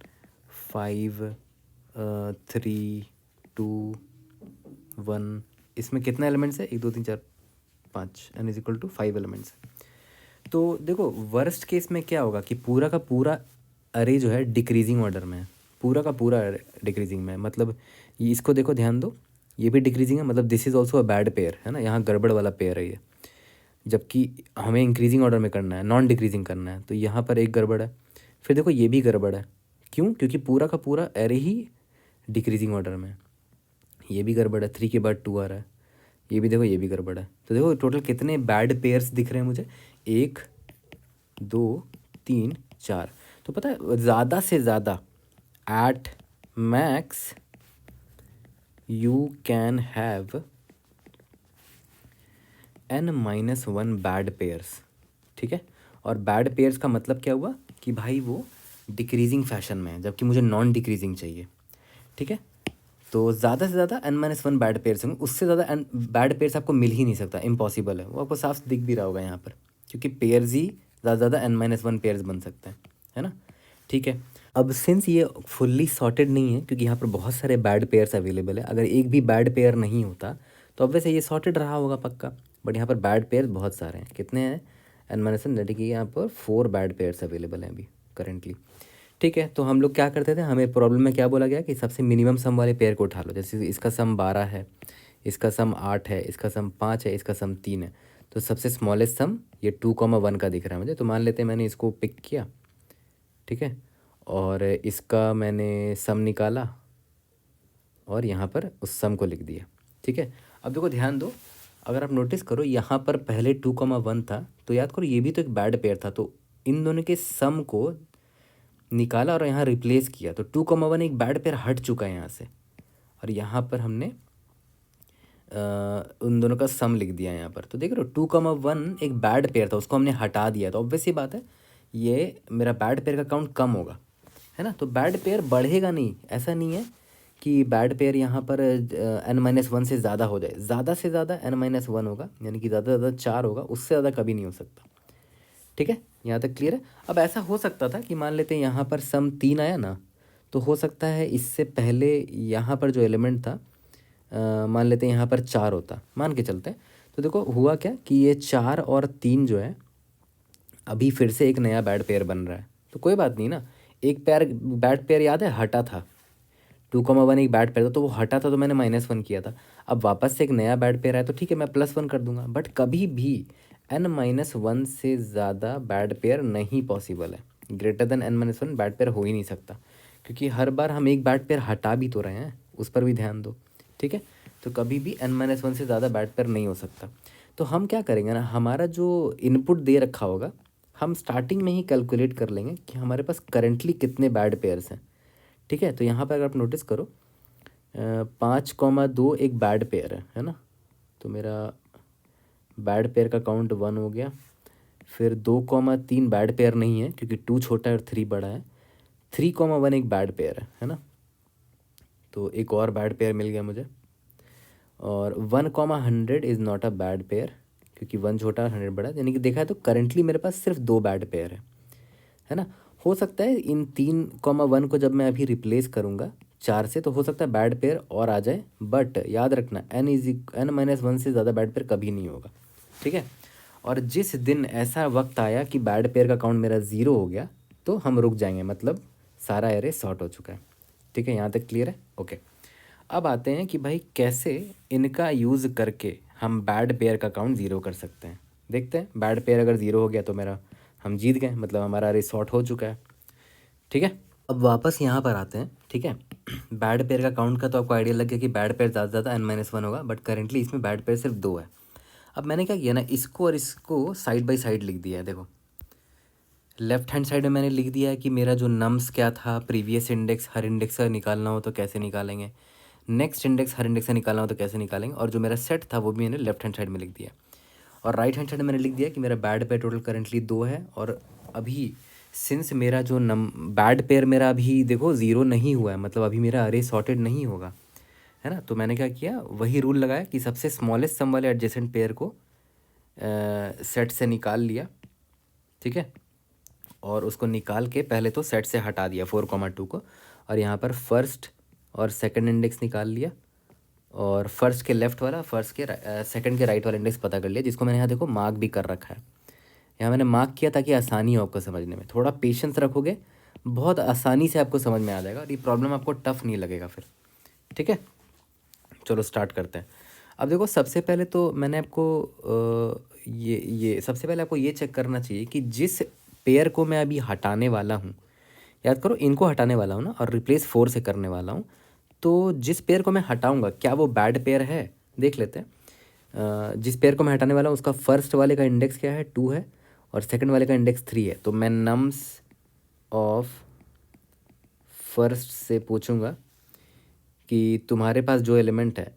5 3 2 1। इसमें कितना एलिमेंट्स है? 1 2 3 4 5 n is equal to 5 elements. तो देखो वर्स्ट केस में क्या होगा कि पूरा का पूरा अरे जो है डिक्रीजिंग ऑर्डर में है, पूरा का पूरा डिक्रीजिंग में है। मतलब ये इसको देखो ध्यान दो, ये भी डिक्रीजिंग है, मतलब this is also a bad pair, है ना। यहाँ गड़बड़ वाला पेयर है ये, जबकि हमें इंक्रीजिंग ऑर्डर में करना है, नॉन डिक्रीजिंग करना है। तो यहाँ पर एक गड़बड़ है। फिर देखो ये भी गड़बड़ है, क्यों? क्योंकि पूरा का पूरा एरे ही डिक्रीजिंग ऑर्डर में है। ये भी गड़बड़ है, 3 के बाद 2 आ रहा है। ये भी देखो, ये भी गड़बड़ है। तो देखो टोटल कितने बैड पेयर्स दिख रहे हैं मुझे? 1 2 3 4। तो पता है ज़्यादा से ज़्यादा at max you can have n-1 bad pairs, ठीक है। और बैड पेयर्स का मतलब क्या हुआ कि भाई वो डिक्रीजिंग फैशन में है, जबकि मुझे नॉन डिक्रीजिंग चाहिए, ठीक है। तो ज़्यादा से ज़्यादा n-1 बैड पेयर्स होंगे, उससे ज़्यादा बैड पेयर्स आपको मिल ही नहीं सकता, इम्पॉसिबल है। वो आपको साफ दिख भी रहा होगा यहाँ पर, क्योंकि पेयर्स ही ज़्यादा n-1 पेयर्स बन सकते हैं, है ना, ठीक है। अब सिंस ये फुल्ली सॉर्टेड नहीं है, क्योंकि यहाँ पर बहुत सारे बैड पेयर्स अवेलेबल है, अगर एक भी बैड पेयर नहीं होता तो अब वैसे ये सॉर्टेड रहा होगा पक्का। बट यहाँ पर बैड पेयर्स बहुत सारे हैं। कितने हैं? n-1 यानी कि यहाँ पर 4 बैड पेयर्स अवेलेबल हैं अभी करेंटली, ठीक है। तो हम लोग क्या करते थे, हमें प्रॉब्लम में क्या बोला गया कि सबसे मिनिमम सम वाले पेयर को उठा लो। जैसे इसका सम 12 है, इसका सम 8 है, इसका सम 5 है, इसका सम 3 है। तो सबसे स्मॉलेस्ट सम ये 2,1 का दिख रहा है मुझे। तो मान लेते हैं मैंने इसको पिक किया, ठीक है, और इसका मैंने सम निकाला और यहाँ पर उस सम को लिख दिया, ठीक है। अब देखो ध्यान दो, अगर आप नोटिस करो यहाँ पर पहले 2,1 था, तो याद करो ये भी तो एक बैड पेयर था। तो इन दोनों के सम को निकाला और यहाँ रिप्लेस किया, तो 2,1 एक बैड पेयर हट चुका है यहाँ से, और यहाँ पर हमने उन दोनों का सम लिख दिया यहाँ पर। तो देख रहे हो 2,1 एक बैड पेयर था, उसको हमने हटा दिया। तो ऑब्वियस सी बात है ये मेरा बैड पेयर का काउंट कम होगा, है ना। तो बैड पेयर बढ़ेगा नहीं, ऐसा नहीं है कि बैड पेयर यहाँ पर n-1 से ज़्यादा हो जाए। ज़्यादा से ज़्यादा n-1 होगा, यानी कि ज़्यादा से ज़्यादा 4 होगा, उससे ज़्यादा कभी नहीं हो सकता, ठीक है। यहाँ तक क्लियर है। अब ऐसा हो सकता था कि मान लेते हैं यहाँ पर सम 3 आया ना, तो हो सकता है इससे पहले यहाँ पर जो एलिमेंट था मान लेते हैं यहाँ पर 4 होता, मान के चलते हैं। तो देखो हुआ क्या कि ये 4 और 3 जो है अभी फिर से एक नया बैड पेयर बन रहा है। तो कोई बात नहीं ना, एक पेयर बैड पेयर याद है हटा था, 2,1 एक बैड पेयर था, तो वो हटा था, तो मैंने -1 किया था। अब वापस से एक नया बैड पेयर है, तो ठीक है मैं +1 कर दूंगा। बट कभी भी n-1 से ज़्यादा बैड पेयर नहीं पॉसिबल है, greater than n minus one bad pair हो ही नहीं सकता, क्योंकि हर बार हम एक बैड पेयर हटा भी तो रहे हैं, उस पर भी ध्यान दो। ठीक है, तो कभी भी n माइनस वन से ज़्यादा बैड पेयर नहीं हो सकता। तो हम क्या करेंगे ना, हमारा जो इनपुट दे रखा होगा हम स्टार्टिंग में ही कैलकुलेट कर लेंगे कि हमारे पास करंटली कितने बैड पेयर्स हैं। ठीक है, तो यहाँ पर अगर आप नोटिस करो 5,2 एक बैड पेयर है ना। तो मेरा बैड पेयर का काउंट 1 हो गया। फिर 2,3 बैड पेयर नहीं है क्योंकि 2 छोटा है और 3 बड़ा है। 3,1 एक बैड पेयर है ना। तो एक और बैड पेयर मिल गया मुझे। और 1,100 is not a bad pair क्योंकि 1 छोटा और 100 बड़ा है, यानी कि देखा है तो करेंटली मेरे पास सिर्फ 2 बैड पेयर है ना। हो सकता है इन 3,1 को जब मैं अभी रिप्लेस करूँगा 4 से, तो हो सकता है बैड पेयर और आ जाए, बट याद रखना n माइनस वन से ज़्यादा बैड पेयर कभी नहीं होगा। ठीक है, और जिस दिन ऐसा वक्त आया कि बैड पेयर का काउंट मेरा 0 हो गया तो हम रुक जाएंगे, मतलब सारा एरे सॉर्ट हो चुका है। ठीक है, यहाँ तक क्लियर है? ओके, अब आते हैं कि भाई कैसे इनका यूज़ करके हम बैड पेयर का काउंट 0 कर सकते हैं। देखते हैं, बैड पेयर अगर 0 हो गया तो मेरा हम जीत गए, मतलब हमारा एरे सॉर्ट हो चुका है। ठीक है, अब वापस यहाँ पर आते हैं। ठीक है, बैड पेयर का काउंट का तो आपको आइडिया लग गया कि बैड पेयर ज़्यादा से ज़्यादा n-1 होगा, बट करेंटली इसमें बैड पेयर सिर्फ 2 है। अब मैंने क्या किया ना, इसको और इसको साइड बाय साइड लिख दिया है। देखो लेफ्ट हैंड साइड में मैंने लिख दिया है कि मेरा जो नम्स क्या था, प्रीवियस इंडेक्स, हर इंडेक्स का निकालना हो तो कैसे निकालेंगे, नेक्स्ट इंडेक्स हर इंडेक्स का निकालना हो तो कैसे निकालेंगे, और जो मेरा सेट था वो भी मैंने लेफ्ट हैंड साइड में लिख दिया। और राइट हैंड साइड में मैंने लिख दिया कि मेरा बैड पेयर टोटल करेंटली 2 है। और अभी सिंस मेरा जो बैड पेयर मेरा अभी देखो 0 नहीं हुआ है, मतलब अभी मेरा अरे सॉर्टेड नहीं होगा, है ना। तो मैंने क्या किया, वही रूल लगाया कि सबसे स्मॉलेस्ट सम वाले एडजेसेंट पेयर को सेट से निकाल लिया। ठीक है, और उसको निकाल के पहले तो सेट से हटा दिया 4,2 को, और यहाँ पर फर्स्ट और सेकंड इंडेक्स निकाल लिया, और फर्स्ट के लेफ्ट वाला, फर्स्ट के सेकंड के राइट वाला इंडेक्स पता कर लिया, जिसको मैंने यहाँ देखो मार्क भी कर रखा है। यहाँ मैंने मार्क किया ताकि आसानी हो आपको समझने में। थोड़ा पेशेंस रखोगे बहुत आसानी से आपको समझ में आ जाएगा और ये प्रॉब्लम आपको टफ नहीं लगेगा फिर। ठीक है, चलो स्टार्ट करते हैं। अब देखो सबसे पहले तो मैंने आपको ये सबसे पहले आपको ये चेक करना चाहिए कि जिस पेयर को मैं अभी हटाने वाला हूँ, याद करो इनको हटाने वाला हूँ ना, और रिप्लेस 4 से करने वाला हूँ, तो जिस पेयर को मैं हटाऊँगा क्या वो बैड पेयर है, देख लेते हैं। जिस पेयर को मैं हटाने वाला हूँ उसका फर्स्ट वाले का इंडेक्स क्या है, 2 है, और सेकंड वाले का इंडेक्स 3 है। तो मैं नम्स ऑफ फर्स्ट से पूछूंगा कि तुम्हारे पास जो एलिमेंट है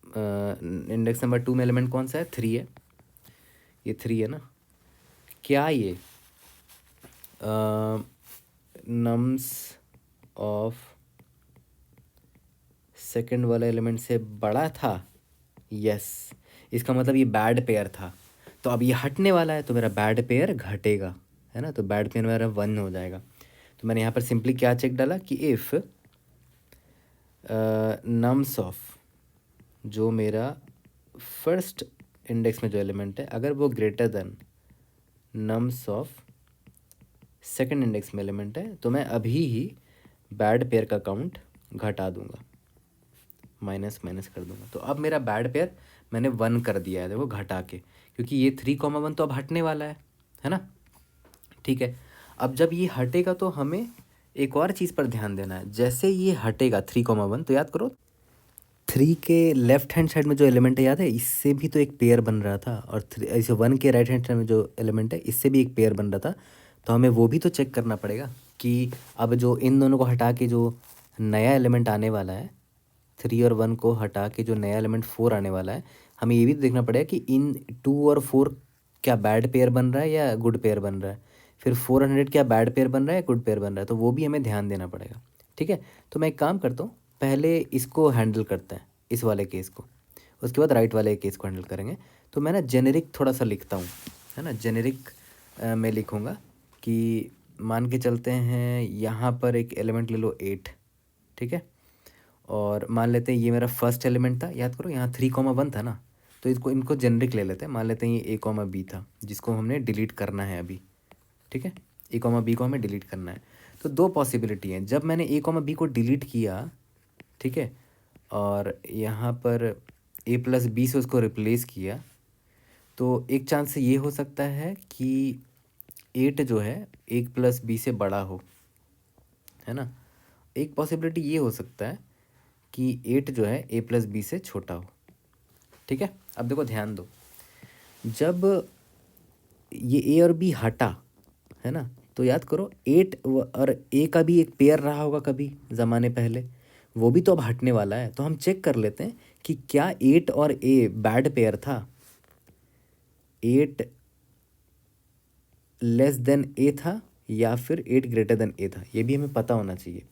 इंडेक्स नंबर 2 में एलिमेंट कौन सा है, 3 है, ये 3 है ना, क्या ये नम्स ऑफ सेकंड वाला एलिमेंट से बड़ा था? यस, इसका मतलब ये बैड पेयर था। तो अब ये हटने वाला है तो मेरा बैड पेयर घटेगा, है ना। तो बैड पेयर मेरा 1 हो जाएगा। तो मैंने यहाँ पर सिंपली क्या चेक डाला कि इफ़ नम्स ऑफ जो मेरा फर्स्ट इंडेक्स में जो एलिमेंट है अगर वो greater than nums of second index में एलिमेंट है तो मैं अभी ही बैड पेयर का काउंट घटा दूंगा, माइनस माइनस कर दूंगा। तो अब मेरा बैड पेयर मैंने 1 कर दिया है देखो घटा के, क्योंकि ये 3,1 तो अब हटने वाला है ना। ठीक है, अब जब ये हटेगा तो हमें एक और चीज़ पर ध्यान देना है। जैसे ये हटेगा 3,1 तो याद करो 3 के लेफ्ट हैंड साइड में जो एलिमेंट है याद है, इससे भी तो एक पेयर बन रहा था, और ऐसे 1 के राइट हैंड साइड में जो एलिमेंट है इससे भी एक पेयर बन रहा था। तो हमें वो भी तो चेक करना पड़ेगा कि अब जो इन दोनों को हटा के जो नया एलिमेंट आने वाला है, 3 और 1 को हटा के जो नया एलिमेंट 4 आने वाला है, हमें ये भी तो देखना पड़ेगा कि इन 2 और 4 क्या बैड पेयर बन रहा है या गुड पेयर बन रहा है, फिर 400 क्या बैड पेयर बन रहा है या गुड पेयर बन रहा है, तो वो भी हमें ध्यान देना पड़ेगा। ठीक है, तो मैं एक काम करता हूँ, पहले इसको हैंडल करते हैं, इस वाले केस को, उसके बाद राइट वाले केस को हैंडल करेंगे। तो मैं ना जेनेरिक थोड़ा सा लिखता हूँ, है ना। जेनेरिक मैं लिखूँगा कि मान के चलते हैं यहाँ पर एक एलिमेंट ले लो 8, ठीक है, और मान लेते हैं ये मेरा फर्स्ट एलिमेंट था, याद करो यहाँ 3,1 था ना, तो इसको इनको जेनरिक ले लेते हैं। मान लेते हैं ये A, B था जिसको हमने डिलीट करना है अभी। ठीक है, A, B को हमें डिलीट करना है। तो 2 पॉसिबिलिटी हैं, जब मैंने A, B को डिलीट किया, ठीक है, और यहाँ पर A+B से उसको रिप्लेस किया, तो एक चांस ये हो सकता है कि 8 जो है एक प्लस बी से बड़ा हो, है ना। एक पॉसिबिलिटी ये हो सकता है कि 8 जो है ए प्लस बी से छोटा हो, ठीक है। अब देखो ध्यान दो, जब ये ए और बी हटा, है ना, तो याद करो 8 और ए का भी एक पेयर रहा होगा कभी ज़माने पहले, वो भी तो अब हटने वाला है। तो हम चेक कर लेते हैं कि क्या 8 और ए बैड पेयर था, 8 लेस देन ए था या फिर 8 ग्रेटर देन ए था, ये भी हमें पता होना चाहिए।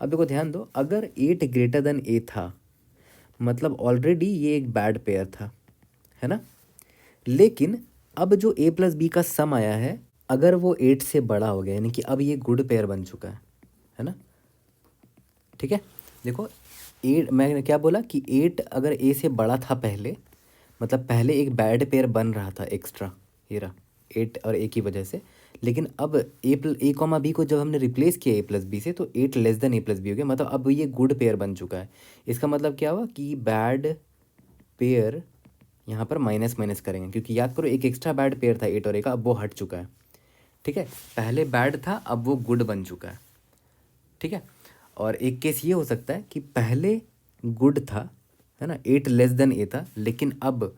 अब देखो ध्यान दो, अगर 8 ग्रेटर देन ए था मतलब ऑलरेडी ये एक बैड पेयर था, है ना। लेकिन अब जो ए प्लस बी का सम आया है, अगर वो 8 से बड़ा हो गया, यानी कि अब ये गुड पेयर बन चुका है ना। ठीक है, देखो 8, मैंने क्या बोला कि 8 अगर ए से बड़ा था पहले, मतलब पहले एक बैड पेयर बन रहा था एक्स्ट्रा, ये रहा 8 और ए की वजह से। लेकिन अब ए कॉमा बी को जब हमने रिप्लेस किया ए प्लस बी से, तो 8 लेस देन ए प्लस बी हो गया, मतलब अब ये गुड पेयर बन चुका है। इसका मतलब क्या हुआ कि बैड पेयर यहाँ पर माइनस माइनस करेंगे, क्योंकि याद करो एक एक्स्ट्रा बैड पेयर था 8 और ए का, अब वो हट चुका है, ठीक है। पहले बैड था, अब वो गुड बन चुका है, ठीक है। और एक केस ये हो सकता है कि पहले गुड था, है ना, 8 लेस देन ए था, लेकिन अब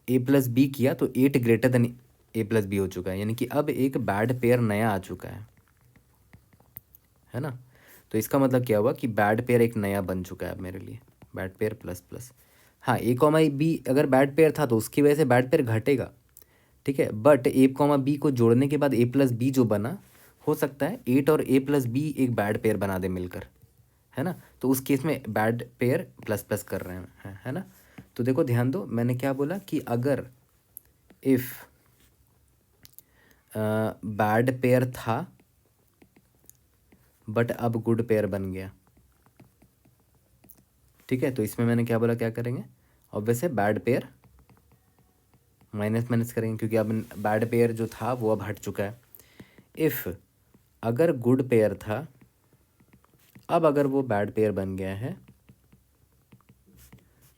ए प्लस बी किया तो 8 ग्रेटर देन ए प्लस बी हो चुका है, यानी कि अब एक बैड पेयर नया आ चुका है ना। तो इसका मतलब क्या हुआ कि बैड पेयर एक नया बन चुका है अब मेरे लिए, बैड पेयर प्लस प्लस। हाँ, ए कॉमा बी अगर बैड पेयर था तो उसकी वजह से बैड पेयर घटेगा, ठीक है। बट ए कॉमा बी को जोड़ने के बाद ए प्लस बी जो बना, हो सकता है 8 और ए प्लस बी एक बैड पेयर बना दे मिलकर, है ना। तो उस केस में बैड पेयर प्लस प्लस कर रहे हैं, है ना। तो देखो ध्यान दो, मैंने क्या बोला कि अगर इफ़ बैड पेयर था बट अब गुड पेयर बन गया, ठीक है। तो इसमें मैंने क्या बोला, क्या करेंगे, ऑब्वियस है बैड पेयर माइनस माइनस करेंगे, क्योंकि अब बैड पेयर जो था वो अब हट चुका है। इफ़ अगर गुड पेयर था, अब अगर वो बैड पेयर बन गया है,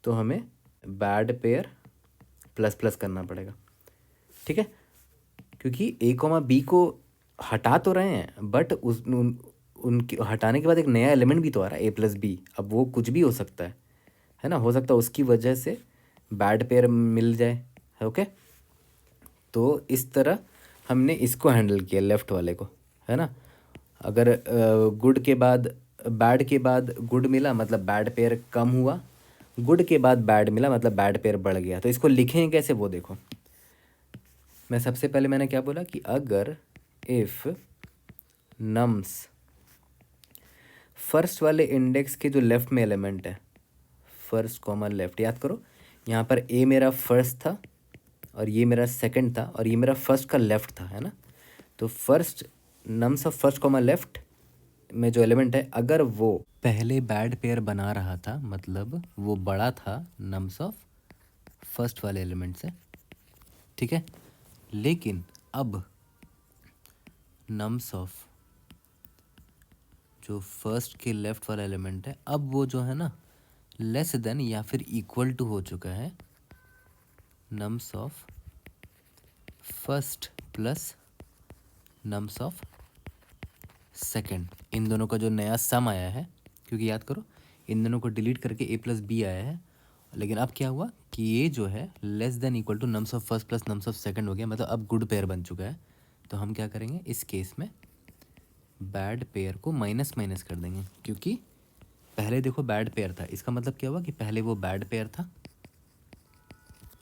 तो हमें बैड पेयर प्लस प्लस करना पड़ेगा, ठीक है। क्योंकि ए कॉमा बी को हटा तो रहे हैं, बट उनके हटाने के बाद एक नया एलिमेंट भी तो आ रहा है ए प्लस बी, अब वो कुछ भी हो सकता है ना। हो सकता है उसकी वजह से बैड पेयर मिल जाए, ओके। तो इस तरह हमने इसको हैंडल किया लेफ़्ट वाले को, है ना। अगर गुड के बाद बैड के बाद गुड मिला मतलब बैड पेयर कम हुआ, गुड के बाद बैड मिला मतलब बैड पेयर बढ़ गया। तो इसको लिखें कैसे वो देखो, मैं सबसे पहले मैंने क्या बोला कि अगर इफ़ नम्स फर्स्ट वाले इंडेक्स के जो लेफ़्ट में एलिमेंट है, फर्स्ट कॉमा लेफ़्ट, याद करो यहाँ पर ए मेरा फर्स्ट था और ये मेरा सेकंड था और ये मेरा फर्स्ट का लेफ़्ट था, है ना। तो first nums of first comma left में जो एलिमेंट है, अगर वो पहले बैड पेयर बना रहा था मतलब वो बड़ा था नम्स ऑफ फर्स्ट वाले एलिमेंट से, ठीक है। लेकिन अब नम्स ऑफ जो फर्स्ट के लेफ़्ट वाला एलिमेंट है, अब वो जो है ना लेस देन या फिर इक्वल टू हो चुका है nums of first plus nums of second. इन दोनों का जो नया सम आया है, क्योंकि याद करो इन दोनों को डिलीट करके ए प्लस बी आया है, लेकिन अब क्या हुआ कि ये जो है less than equal to nums of first plus nums of second हो गया, मतलब अब गुड पेयर बन चुका है। तो हम क्या करेंगे इस केस में, बैड पेयर को माइनस माइनस कर देंगे, क्योंकि पहले देखो बैड पेयर था, इसका मतलब क्या हुआ कि पहले वो बैड पेयर था,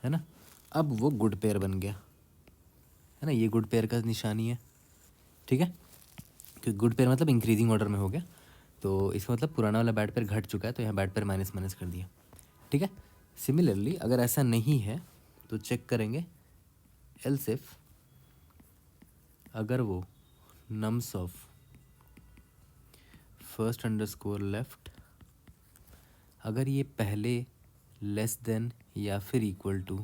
है ना, अब वो गुड पेयर बन गया, है ना। ये गुड पेयर का निशानी है, ठीक है, क्योंकि गुड पेयर मतलब इंक्रीजिंग ऑर्डर में हो गया। तो इसका मतलब पुराना वाला बैड पेयर घट चुका है, तो यहाँ बैड पेयर माइनस माइनस कर दिया, ठीक है। सिमिलरली अगर ऐसा नहीं है तो चेक करेंगे एल्स इफ अगर वो nums of first underscore left, अगर ये पहले लेस देन या फिर equal to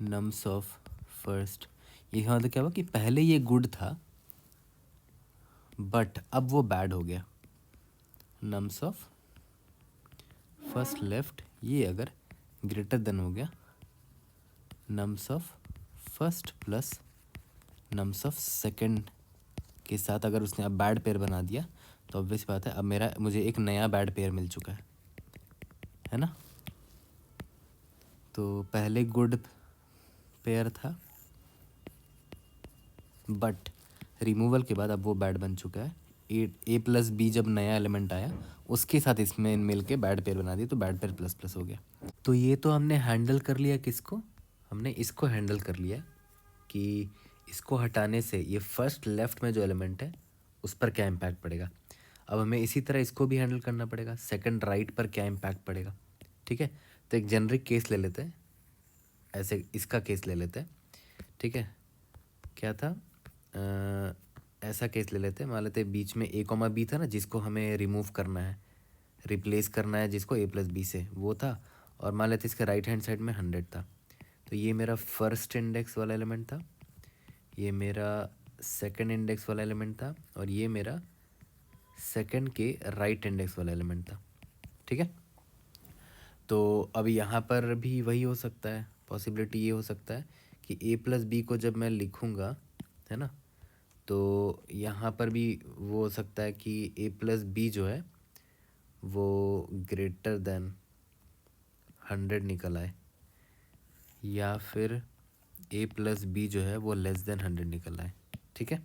nums of first, ये मतलब क्या हुआ कि पहले ये गुड था बट अब वो बैड हो गया, नम्स ऑफ फर्स्ट लेफ्ट ये अगर ग्रेटर देन हो गया nums of first plus nums of second के साथ अगर उसने अब बैड पेयर बना दिया तो ऑब्वियस बात है अब मुझे एक नया बैड पेयर मिल चुका है ना। तो पहले गुड पेयर था बट रिमूवल के बाद अब वो बैड बन चुका है। ए प्लस बी जब नया एलिमेंट आया उसके साथ इसमें मिल के बैड पेयर बना दी तो बैड पेयर प्लस प्लस हो गया। तो ये तो हमने हैंडल कर लिया किसको, हमने इसको हैंडल कर लिया कि इसको हटाने से ये फर्स्ट लेफ्ट में जो एलिमेंट है उस पर क्या इम्पैक्ट पड़ेगा। अब हमें इसी तरह इसको भी हैंडल करना पड़ेगा, सेकंड राइट पर क्या इम्पैक्ट पड़ेगा। ठीक है, तो एक जेनरिक केस ले लेते हैं, ऐसे इसका केस ले लेते हैं। ठीक है, क्या था, ऐसा केस ले लेते हैं, मान लेते हैं बीच में ए कॉमा बी था ना जिसको हमें रिमूव करना है, रिप्लेस करना है जिसको ए प्लस बी से, वो था। और मान लेते इसके राइट हैंड साइड में 100 था। तो ये मेरा फर्स्ट इंडेक्स वाला एलिमेंट था, ये मेरा सेकंड इंडेक्स वाला एलिमेंट था और ये मेरा सेकंड के राइट इंडेक्स वाला एलिमेंट था। ठीक है, तो अब यहाँ पर भी वही हो सकता है, पॉसिबिलिटी ये हो सकता है कि ए प्लस बी को जब मैं लिखूँगा, है ना, तो यहाँ पर भी वो हो सकता है कि ए प्लस बी जो है वो ग्रेटर देन 100 निकल आए, या फिर ए प्लस बी जो है वो लेस देन 100 निकल आए। ठीक है,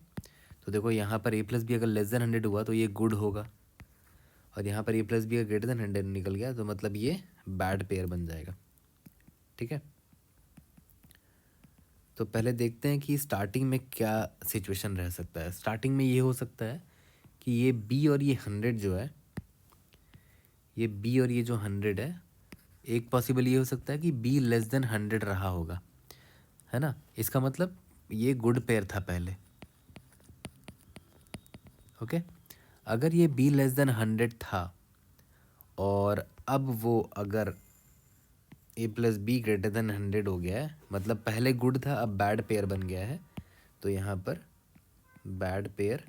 तो देखो यहाँ पर ए प्लस बी अगर लेस देन 100 हुआ तो ये गुड होगा, और यहाँ पर ए प्लस बी अगर ग्रेटर देन 100 निकल गया तो मतलब ये बैड पेयर बन जाएगा। ठीक है, तो पहले देखते हैं कि स्टार्टिंग में क्या सिचुएशन रह सकता है। स्टार्टिंग में ये हो सकता है कि ये बी और ये 100 जो है, ये बी और ये जो 100 है, एक पॉसिबल ये हो सकता है कि बी लेस देन 100 रहा होगा, है ना। इसका मतलब ये गुड पेयर था पहले। ओके, अगर ये बी लेस देन 100 था और अब वो अगर ए प्लस बी ग्रेटर देन 100 हो गया है, मतलब पहले गुड था अब बैड पेयर बन गया है, तो यहाँ पर बैड पेयर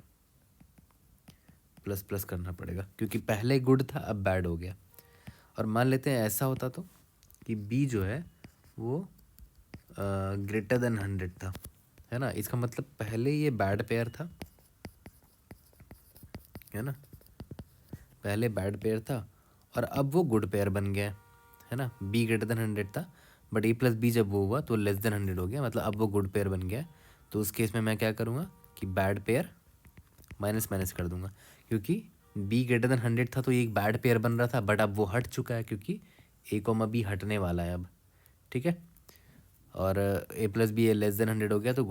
प्लस प्लस करना पड़ेगा क्योंकि पहले गुड था अब बैड हो गया। और मान लेते हैं ऐसा होता तो कि बी जो है वो ग्रेटर देन 100 था, है ना। इसका मतलब पहले ये बैड पेयर था, है ना, पहले बैड पेयर था और अब वो गुड पेयर बन गया है ना। बी ग्रेटर देन 100 था बट ए प्लस बी जब वो हुआ तो लेस देन 100 हो गया, मतलब अब वो गुड पेयर बन गया। तो उस केस में मैं क्या करूँगा कि बैड पेयर माइनस माइनस कर दूंगा, क्योंकि बी ग्रेटर देन 100 था तो ये एक बैड पेयर बन रहा था बट अब वो हट चुका है क्योंकि ए कॉमा बी हटने वाला है अब। ठीक है, और ए प्लस बी लेस देन 100 हो गया तो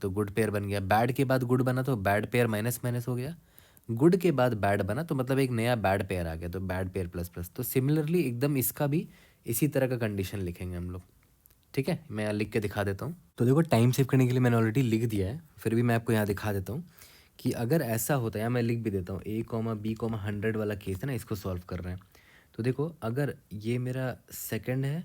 गुड पेयर बन गया। बैड के बाद गुड बना तो बैड पेयर माइनस माइनस हो गया, गुड के बाद बैड बना तो मतलब एक नया बैड पेयर आ गया, तो बैड पेयर प्लस प्लस। तो सिमिलरली एकदम इसका भी इसी तरह का कंडीशन लिखेंगे हम लोग। ठीक है, मैं यहाँ लिख के दिखा देता हूँ। तो देखो टाइम सेव करने के लिए मैंने ऑलरेडी लिख दिया है, फिर भी मैं आपको यहाँ दिखा देता हूँ कि अगर ऐसा होता है, या मैं लिख भी देता हूँ, ए कॉमा बी कॉमा 100 वाला केस है ना, इसको सॉल्व कर रहे हैं। तो देखो अगर ये मेरा सेकंड है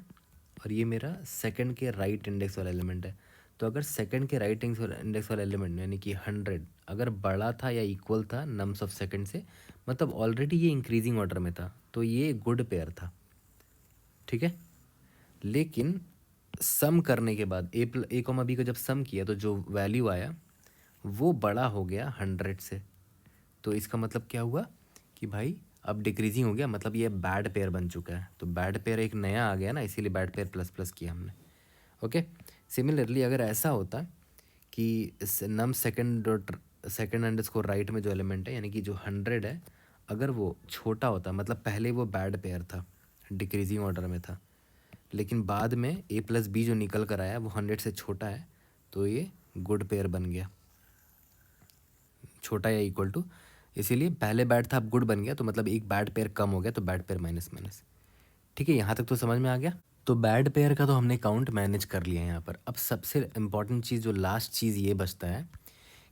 और ये मेरा सेकंड के राइट इंडेक्स वाला एलिमेंट है, तो अगर सेकंड के राइट इंडेक्स वाला एलिमेंट यानी कि 100 अगर बड़ा था या इक्वल था नम्स ऑफ सेकंड से, मतलब ऑलरेडी ये इंक्रीजिंग ऑर्डर में था, तो ये गुड पेयर था। ठीक है, लेकिन सम करने के बाद ए कॉमा बी को जब सम किया तो जो वैल्यू आया वो बड़ा हो गया 100 से, तो इसका मतलब क्या हुआ कि भाई अब डिक्रीजिंग हो गया, मतलब ये बैड पेयर बन चुका है। तो बैड पेयर एक नया आ गया ना, इसीलिए बैड पेयर प्लस प्लस किया हमने। ओके, सिमिलरली अगर ऐसा होता कि नम सेकंड अंडरस्कोर राइट में जो एलिमेंट है यानी कि जो 100 है, अगर वो छोटा होता, मतलब पहले वो बैड पेयर था, डिक्रीजिंग ऑर्डर में था, लेकिन बाद में ए प्लस बी जो निकल कर आया वो 100 से छोटा है, तो ये गुड पेयर बन गया, छोटा या इक्वल टू। इसीलिए पहले बैड था अब गुड बन गया, तो मतलब एक बैड पेयर कम हो गया, तो बैड पेयर माइनस माइनस। ठीक है, यहाँ तक तो समझ में आ गया। तो बैड पेयर का तो हमने काउंट मैनेज कर लिया है यहाँ पर। अब सबसे इम्पॉर्टेंट चीज़, जो लास्ट चीज़ ये बचता है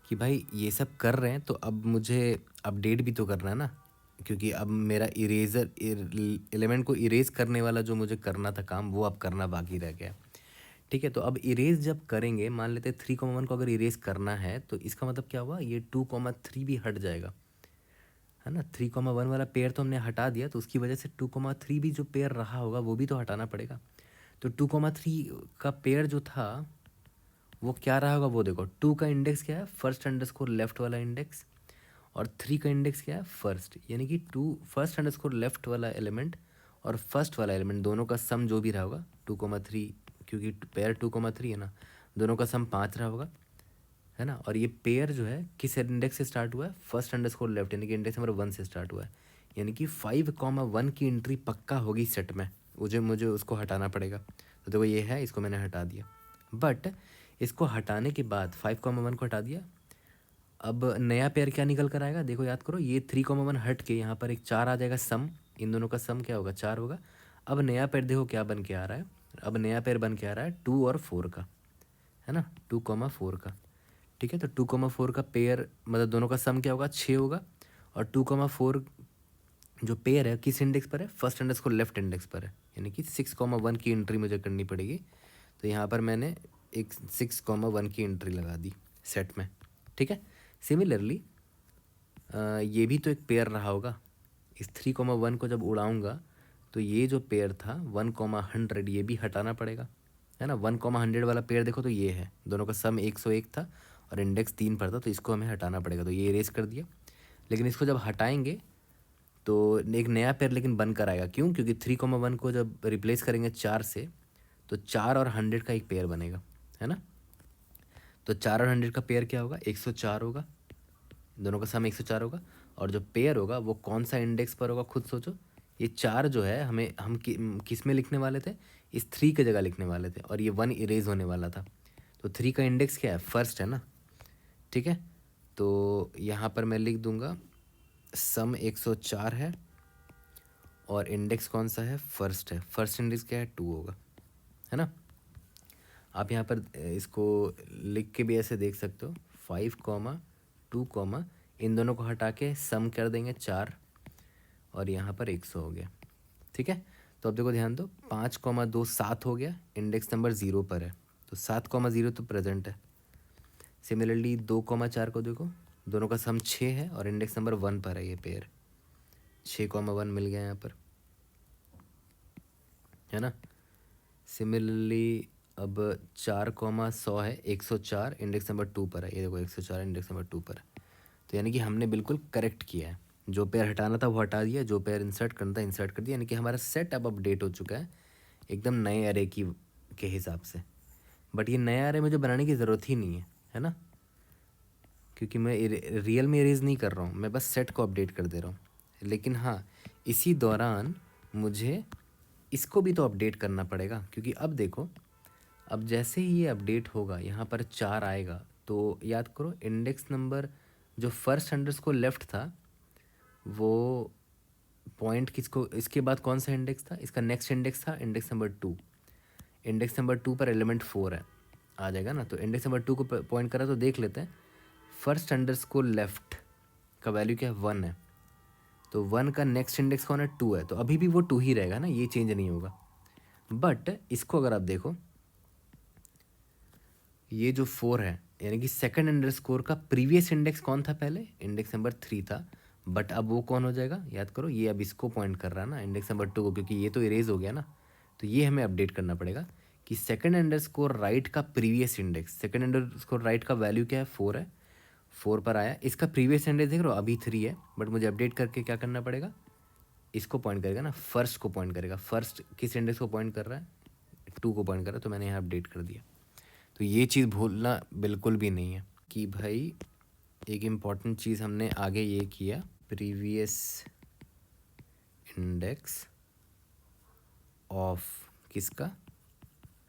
कि भाई ये सब कर रहे हैं तो अब मुझे अपडेट भी तो करना है ना, क्योंकि अब मेरा इरेजर एलिमेंट को इरेज करने वाला जो मुझे करना था काम वो अब करना बाकी रह गया। ठीक है, तो अब इरेज जब करेंगे, मान लेते हैं 3,1 को अगर इरेज करना है तो इसका मतलब क्या हुआ, ये 2,3 भी हट जाएगा, है ना। 3,1 वाला पेयर तो हमने हटा दिया, तो उसकी वजह से 2,3 भी जो पेयर रहा होगा वो भी तो हटाना पड़ेगा। तो 2,3 का पेयर जो था वो क्या रहा होगा वो देखो, 2 का इंडेक्स क्या है, फर्स्ट अंडरस्कोर लेफ्ट वाला इंडेक्स, और 3 का इंडेक्स क्या है, फर्स्ट, यानी कि 2 फर्स्ट अंडरस्कोर लेफ्ट वाला एलिमेंट और फर्स्ट वाला एलिमेंट दोनों का सम जो भी रहा होगा 2,3, क्योंकि पेयर 2,3 है ना, दोनों का सम 5 रहा होगा, है ना। और ये पेयर जो है किस इंडेक्स से स्टार्ट हुआ है, फर्स्ट अंडरस्कोर लेफ्ट, यानी कि इंडेक्स नंबर 1 से स्टार्ट हुआ है, यानी कि 5,1 की एंट्री पक्का होगी सेट में। मुझे उसको हटाना पड़ेगा, तो देखो ये है, इसको मैंने हटा दिया। बट इसको हटाने के बाद 5,1 को हटा दिया, अब नया पेयर क्या निकल कर आएगा, देखो याद करो, ये 3,1 हट के यहाँ पर एक 4 आ जाएगा सम, इन दोनों का सम क्या होगा, 4 होगा। अब नया पेयर देखो क्या बन के आ रहा है, अब नया पेयर बन के आ रहा है 2 और 4 का, है ना, 2,4 का। ठीक है, तो 2,4 का पेयर मतलब दोनों का सम क्या होगा, 6 होगा। और 2,4 जो पेयर है किस इंडेक्स पर है, फर्स्ट इंडेक्स को लेफ्ट इंडेक्स पर है, यानी कि 6,1 की एंट्री मुझे करनी पड़ेगी। तो यहाँ पर मैंने एक 6,1 की एंट्री लगा दी सेट में। ठीक है, सिमिलरली ये भी तो एक पेयर रहा होगा, इस 3,1 को जब उड़ाऊंगा तो ये जो पेयर था 1,100 ये भी हटाना पड़ेगा, है ना। 1,100 वाला पेयर देखो तो ये है, दोनों का सम 101 था और इंडेक्स 3 पर था, तो इसको हमें हटाना पड़ेगा, तो ये इरेज कर दिया। लेकिन इसको जब हटाएंगे तो एक नया पेयर लेकिन बन कर आएगा, क्यों, क्योंकि 3,1 को जब रिप्लेस करेंगे 4 से तो 4 और 100 का एक पेयर बनेगा, है ना। तो 4 और 100 का पेयर क्या होगा, 104 होगा, दोनों का सम 104 होगा। और जो पेयर होगा वो कौन सा इंडेक्स पर होगा, खुद सोचो। ये 4 जो है हम किस में लिखने वाले थे, इस 3 की जगह लिखने वाले थे, और ये 1 इरेज होने वाला था। तो 3 का इंडेक्स क्या है, फर्स्ट है ना। ठीक है, तो यहाँ पर मैं लिख दूंगा सम 104 है और इंडेक्स कौन सा है, फर्स्ट है, फर्स्ट इंडेक्स क्या है, 2 होगा, है ना। आप यहाँ पर इसको लिख के भी ऐसे देख सकते हो, 5,2, इन दोनों को हटा के सम कर देंगे 4 और यहाँ पर 100 हो गया। ठीक है, तो अब देखो ध्यान दो, 5,2 7 हो गया, इंडेक्स नंबर 0 पर है, तो 7,0 तो प्रेजेंट है। सिमिलरली 2,4 को देखो, दोनों का सम 6 है और इंडेक्स नंबर 1 पर है ये पेयर, 6,1 मिल गया यहाँ पर, है ना। सिमिलरली अब 4,100 है, 104 इंडेक्स नंबर 2 पर है, ये देखो 104 इंडेक्स नंबर 2 पर है। तो यानी कि हमने बिल्कुल करेक्ट किया है, जो पेयर हटाना था वो हटा दिया, जो पेयर इंसर्ट करना था इंसर्ट कर दिया, यानी कि हमारा सेट अब अपडेट हो चुका है एकदम नए अरे की के हिसाब से। बट ये नया अरे मुझे बनाने की ज़रूरत ही नहीं है ना, क्योंकि मैं रियल में इरेज नहीं कर रहा हूँ, मैं बस सेट को अपडेट कर दे रहा हूँ। लेकिन हाँ, इसी दौरान मुझे इसको भी तो अपडेट करना पड़ेगा, क्योंकि अब देखो, अब जैसे ही ये अपडेट होगा यहाँ पर 4 आएगा, तो याद करो इंडेक्स नंबर जो फर्स्ट अंडरस्कोर लेफ्ट था वो पॉइंट किसको, इसके बाद कौन सा इंडेक्स था, इसका नेक्स्ट इंडेक्स था इंडेक्स नंबर 2, इंडेक्स नंबर 2 पर एलिमेंट 4 है, आ जाएगा ना। तो इंडेक्स नंबर 2 को पॉइंट करा, तो देख लेते हैं फर्स्ट अंडरस्कोर लेफ्ट का वैल्यू क्या है, 1 है, तो 1 का नेक्स्ट इंडेक्स कौन है, 2 है, तो अभी भी वो 2 ही रहेगा ना, ये चेंज नहीं होगा। बट इसको अगर आप देखो, ये जो 4 है, यानी कि सेकंड अंडरस्कोर का प्रीवियस इंडेक्स कौन था, पहले इंडेक्स नंबर 3 था, बट अब वो कौन हो जाएगा, याद करो, ये अब इसको पॉइंट कर रहा है ना, इंडेक्स नंबर 2 को, क्योंकि ये तो इरेज हो गया ना। तो ये हमें अपडेट करना पड़ेगा कि सेकंड अंडरस्कोर राइट का previous index, second underscore right का वैल्यू क्या है, 4 है, 4 पर आया, इसका प्रीवियस इंडेक्स देख रहे हो अभी 3 है, बट मुझे अपडेट करके क्या करना पड़ेगा, इसको पॉइंट करेगा ना, फर्स्ट को पॉइंट करेगा, फर्स्ट किस इंडेक्स को पॉइंट कर रहा है, 2 को पॉइंट कर रहा है, तो मैंने यहाँ अपडेट कर दिया। तो ये चीज़ भूलना बिल्कुल भी नहीं है कि भाई एक इम्पॉर्टेंट चीज़ हमने आगे ये किया, प्रीवियस इंडेक्स ऑफ किसका,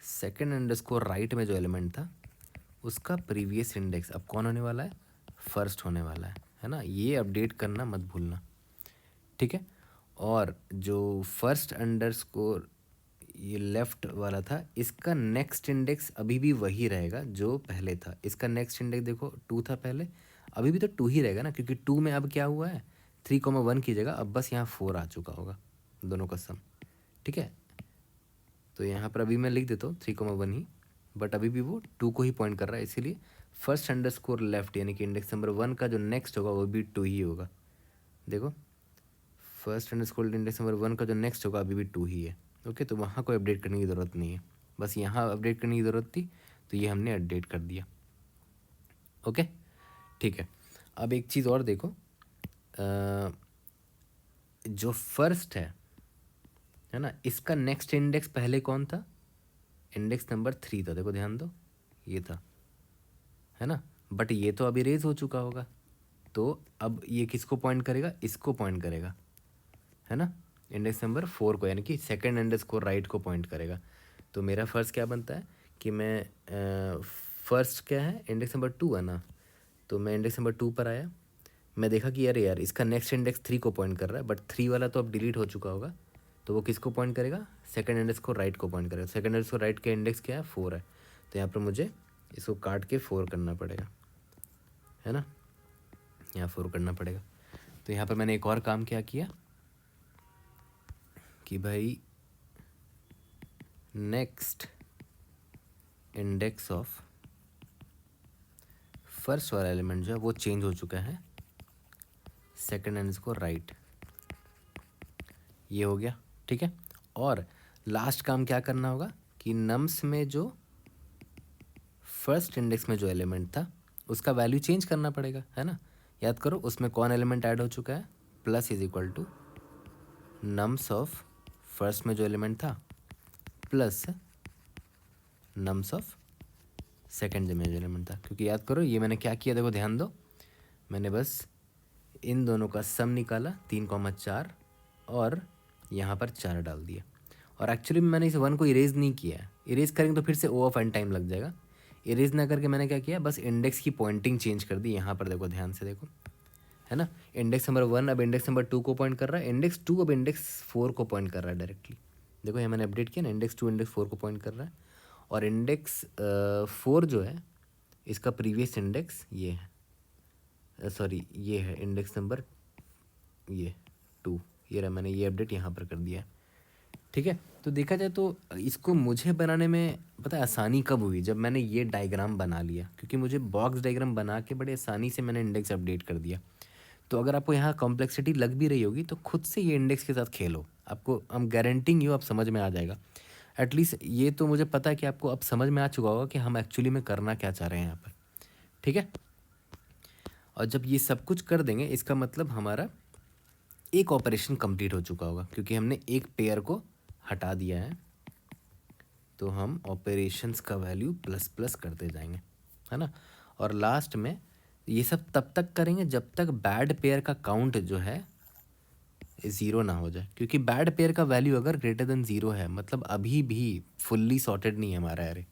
सेकंड अंडरस्कोर राइट में जो एलिमेंट था उसका प्रीवियस इंडेक्स अब कौन होने वाला है, फर्स्ट होने वाला है ना, ये अपडेट करना मत भूलना। ठीक है, और जो फर्स्ट अंडरस्कोर ये लेफ्ट वाला था, इसका नेक्स्ट इंडेक्स अभी भी वही रहेगा जो पहले था, इसका नेक्स्ट इंडेक्स देखो 2 था पहले, अभी भी तो 2 ही रहेगा ना, क्योंकि 2 में अब क्या हुआ है, 3,1 की जगह अब बस यहाँ 4 आ चुका होगा, दोनों का सम। ठीक है, तो यहाँ पर अभी मैं लिख देता हूँ 3,1 ही, बट अभी भी वो 2 को ही पॉइंट कर रहा है, इसीलिए फर्स्ट अंडरस्कोर लेफ्ट यानी कि इंडेक्स नंबर 1 का जो नेक्स्ट होगा वो भी 2 ही होगा। देखो फर्स्ट अंडरस्कोर इंडेक्स नंबर 1 का जो नेक्स्ट होगा अभी भी 2 ही है। ओके, तो वहाँ कोई अपडेट करने की ज़रूरत नहीं है, बस यहाँ अपडेट करने की ज़रूरत थी, तो ये हमने अपडेट कर दिया। ओके ठीक है। अब एक चीज़ और देखो, जो फर्स्ट है ना, इसका नेक्स्ट इंडेक्स पहले कौन था? इंडेक्स नंबर 3 था, देखो ध्यान दो, ये था, है ना। बट ये तो अभी रेज हो चुका होगा, तो अब ये किसको पॉइंट करेगा? इसको पॉइंट करेगा, है ना, इंडेक्स नंबर 4 को, यानी कि सेकंड अंडरस्कोर राइट को पॉइंट करेगा। तो मेरा फर्स्ट क्या बनता है कि मैं फर्स्ट क्या है, इंडेक्स नंबर 2 है ना, तो मैं इंडेक्स नंबर 2 पर आया, मैं देखा कि अरे यार इसका नेक्स्ट इंडेक्स 3 को पॉइंट कर रहा है, बट 3 वाला तो अब डिलीट हो चुका होगा, तो वो किसको पॉइंट करेगा? सेकंड अंडरस्कोर राइट को पॉइंट करेगा। सेकंड अंडरस्कोर राइट का इंडेक्स क्या है? 4 है, तो यहाँ पर मुझे इसको काट के 4 करना पड़ेगा, है ना, यहाँ 4 करना पड़ेगा। तो यहाँ पर मैंने एक और काम क्या किया कि भाई नेक्स्ट इंडेक्स ऑफ फर्स्ट वाला एलिमेंट जो है वो चेंज हो चुका है सेकंड अंडरस्कोर राइट, ये हो गया, ठीक है। और लास्ट काम क्या करना होगा कि नम्स में जो फर्स्ट इंडेक्स में जो एलिमेंट था उसका वैल्यू चेंज करना पड़ेगा, है ना। याद करो उसमें कौन एलिमेंट ऐड हो चुका है? Plus is equal to nums of first में जो एलिमेंट था प्लस नम्स ऑफ सेकंड में जो एलिमेंट था। क्योंकि याद करो ये मैंने क्या किया, देखो ध्यान दो, मैंने बस इन दोनों का सम निकाला 3,4 और यहाँ पर 4 डाल दिया। और एक्चुअली मैंने इस 1 को इरेज नहीं किया है, इरेज करेंगे तो फिर से ओ ऑफ एन टाइम लग जाएगा। इरेज ना करके मैंने क्या किया, बस इंडेक्स की पॉइंटिंग चेंज कर दी। यहाँ पर देखो ध्यान से देखो, है ना, इंडेक्स नंबर 1 अब इंडेक्स नंबर 2 को पॉइंट कर रहा है, इंडेक्स 2 अब इंडेक्स 4 को पॉइंट कर रहा है डायरेक्टली। देखो यहाँ मैंने अपडेट किया ना, इंडेक्स 2 इंडेक्स 4 को पॉइंट कर रहा है, और इंडेक्स 4 जो है इसका प्रीवियस इंडेक्स ये है, सॉरी ये है इंडेक्स नंबर ये 2, ये रहा, मैंने ये अपडेट यहाँ पर कर दिया है, ठीक है। तो देखा जाए तो इसको मुझे बनाने में पता है आसानी कब हुई, जब मैंने ये डायग्राम बना लिया, क्योंकि मुझे बॉक्स डायग्राम बना के बड़े आसानी से मैंने इंडेक्स अपडेट कर दिया। तो अगर आपको यहाँ कॉम्प्लेक्सिटी लग भी रही होगी तो खुद से ये इंडेक्स के साथ खेलो, आपको हम गारंटिंग यू आप समझ में आ जाएगा। एटलीस्ट ये तो मुझे पता है कि आपको अब समझ में आ चुका होगा कि हम एक्चुअली में करना क्या चाह रहे हैं यहाँ पर, ठीक है। और जब ये सब कुछ कर देंगे इसका मतलब हमारा एक ऑपरेशन कंप्लीट हो चुका होगा, क्योंकि हमने एक पेयर को हटा दिया है। तो हम ऑपरेशंस का वैल्यू प्लस प्लस करते जाएंगे, है ना। और लास्ट में ये सब तब तक करेंगे जब तक बैड पेयर का काउंट जो है ज़ीरो ना हो जाए, क्योंकि बैड पेयर का वैल्यू अगर ग्रेटर देन ज़ीरो है मतलब अभी भी फुल्ली सॉर्टेड नहीं है हमारा एरे,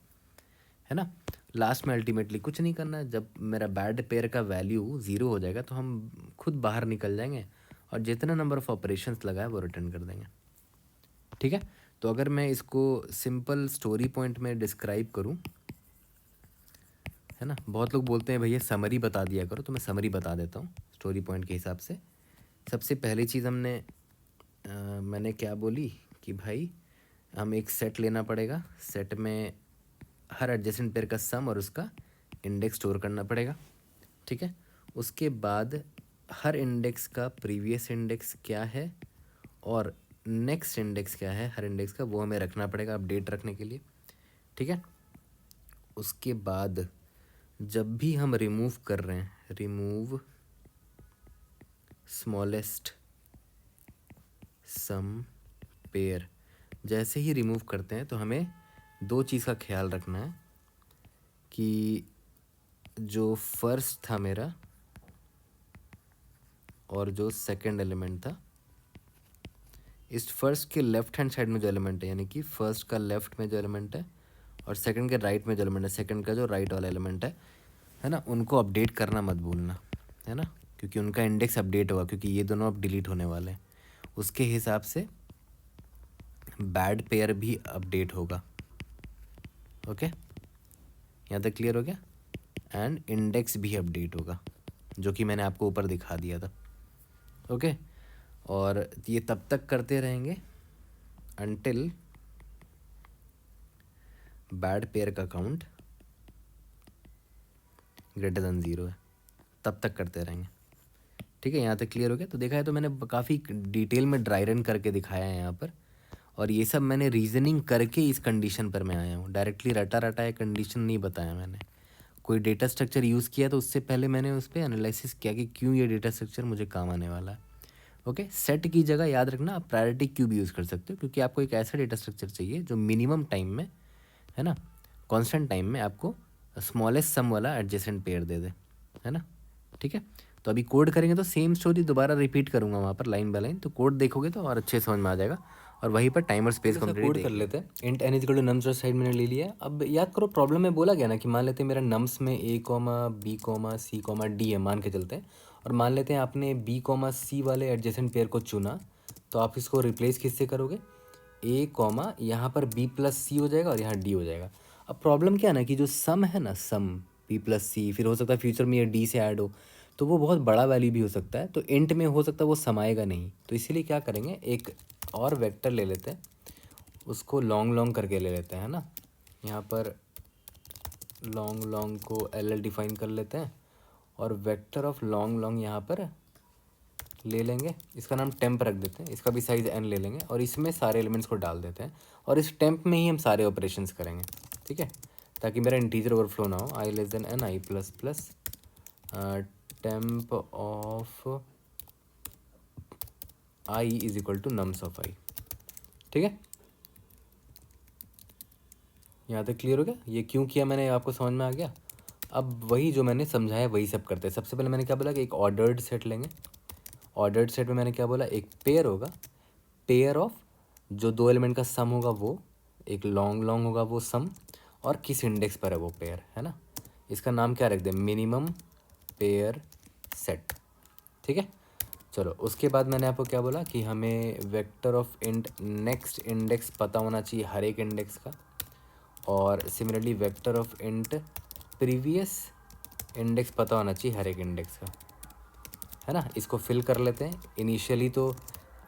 है ना। लास्ट में अल्टीमेटली कुछ नहीं करना है, जब मेरा बैड पेयर का वैल्यू ज़ीरो हो जाएगा तो हम खुद बाहर निकल जाएंगे और जितना नंबर ऑफ ऑपरेशंस लगा है वो रिटर्न कर देंगे, ठीक है। तो अगर मैं इसको सिंपल स्टोरी पॉइंट में डिस्क्राइब करूं, है ना, बहुत लोग बोलते हैं भैया समरी बता दिया करो, तो मैं समरी बता देता हूँ स्टोरी पॉइंट के हिसाब से। सबसे पहली चीज़ मैंने क्या बोली कि भाई हम एक सेट लेना पड़ेगा, सेट में हर एडजेसेंट पेयर का सम और उसका इंडेक्स स्टोर करना पड़ेगा, ठीक है। उसके बाद हर इंडेक्स का प्रीवियस इंडेक्स क्या है और नेक्स्ट इंडेक्स क्या है हर इंडेक्स का, वो हमें रखना पड़ेगा अपडेट रखने के लिए, ठीक है। उसके बाद जब भी हम रिमूव कर रहे हैं, रिमूव स्मॉलेस्ट सम पेयर, जैसे ही रिमूव करते हैं तो हमें दो चीज़ का ख्याल रखना है कि जो फर्स्ट था मेरा और जो सेकंड एलिमेंट था, इस फर्स्ट के लेफ्ट हैंड साइड में जो एलिमेंट है, यानी कि फर्स्ट का लेफ्ट में जो एलिमेंट है और सेकंड के राइट में जो एलिमेंट है, सेकंड का जो राइट वाला एलिमेंट है ना, उनको अपडेट करना मत भूलना, है ना, क्योंकि उनका इंडेक्स अपडेट होगा, क्योंकि ये दोनों अब डिलीट होने वाले हैं। उसके हिसाब से बैड पेयर भी अपडेट होगा, ओके, यहाँ तक क्लियर हो गया। एंड इंडेक्स भी अपडेट होगा, जो कि मैंने आपको ऊपर दिखा दिया था, ओके। और ये तब तक करते रहेंगे अनटिल बैड पेयर का काउंट ग्रेटर देन ज़ीरो है, तब तक करते रहेंगे, ठीक है। यहाँ तक क्लियर हो गया। तो देखा है तो मैंने काफ़ी डिटेल में ड्राई रन करके दिखाया है यहाँ पर, और ये सब मैंने रीजनिंग करके इस कंडीशन पर मैं आया हूँ, डायरेक्टली रटा रटा है कंडीशन नहीं बताया मैंने। कोई डेटा स्ट्रक्चर यूज़ किया तो उससे पहले मैंने उस पर एनालिसिस किया कि क्यों ये डेटा स्ट्रक्चर मुझे काम आने वाला है। ओके, सेट की जगह याद रखना आप प्रायोरिटी क्यूब यूज़ कर सकते हो, क्योंकि आपको एक ऐसा डेटा स्ट्रक्चर चाहिए जो मिनिमम टाइम में, है ना, कांस्टेंट टाइम में आपको स्मॉलेस्ट सम वाला एडजेसेंट पेयर दे दे, है ना। ठीक है, तो अभी कोड करेंगे तो सेम स्टोरी दोबारा रिपीट करूँगा वहाँ पर लाइन बाय लाइन, तो कोड देखोगे तो और अच्छे समझ में आ जाएगा। और वहीं पर टाइमर स्पेस कंप्लीट कोड कर लेते हैं। Int N equal to nums dot size मैंने ले लिया। अब याद करो प्रॉब्लम में बोला गया ना कि मान लेते हैं मेरा नम्स में ए comma B comma C comma D है, मान के चलते हैं, और मान लेते हैं आपने बी कॉमा सी वाले एडजेसेंट पेयर को चुना, तो आप इसको रिप्लेस किससे करोगे, ए कॉमा यहाँ पर बी प्लस सी हो जाएगा और यहाँ डी हो जाएगा। अब प्रॉब्लम क्या है ना कि जो सम है ना, सम बी प्लस सी, फिर हो सकता है फ्यूचर में ये डी से ऐड हो, तो वो बहुत बड़ा वैल्यू भी हो सकता है, तो इंट में हो सकता है वो समाएगा नहीं, तो इसीलिए क्या करेंगे, एक और वेक्टर ले लेते हैं, उसको लॉन्ग लॉन्ग करके ले लेते हैं, है ना। यहाँ पर लॉन्ग लॉन्ग को एल डिफाइन कर लेते हैं, और वेक्टर ऑफ लॉन्ग लॉन्ग यहाँ पर ले लेंगे, इसका नाम टेम्प रख देते हैं, इसका भी साइज़ एन ले लेंगे, और इसमें सारे एलिमेंट्स को डाल देते हैं, और इस टेम्प में ही हम सारे ऑपरेशंस करेंगे, ठीक है, ताकि मेरा इंटीजर ओवरफ्लो ना हो। I less than n i plus plus temp of i is equal to nums of i. ठीक है, यहाँ तक क्लियर हो गया, ये क्यों किया मैंने आपको समझ में आ गया। अब वही जो मैंने समझाया वही सब करते हैं। सबसे पहले मैंने क्या बोला कि एक ऑर्डर्ड सेट लेंगे, ऑर्डर्ड सेट में मैंने क्या बोला, एक पेयर होगा, पेयर ऑफ जो दो एलिमेंट का सम होगा वो, एक लॉन्ग लॉन्ग होगा वो सम, और किस इंडेक्स पर है वो पेयर, है ना। इसका नाम क्या रख दें, मिनिमम पेयर सेट। ठीक है, चलो उसके बाद मैंने आपको क्या बोला कि हमें vector of int next index पता होना चाहिए हर एक इंडेक्स का, और similarly vector of int previous index पता होना चाहिए हर एक इंडेक्स का, है ना। इसको फिल कर लेते हैं। इनिशियली तो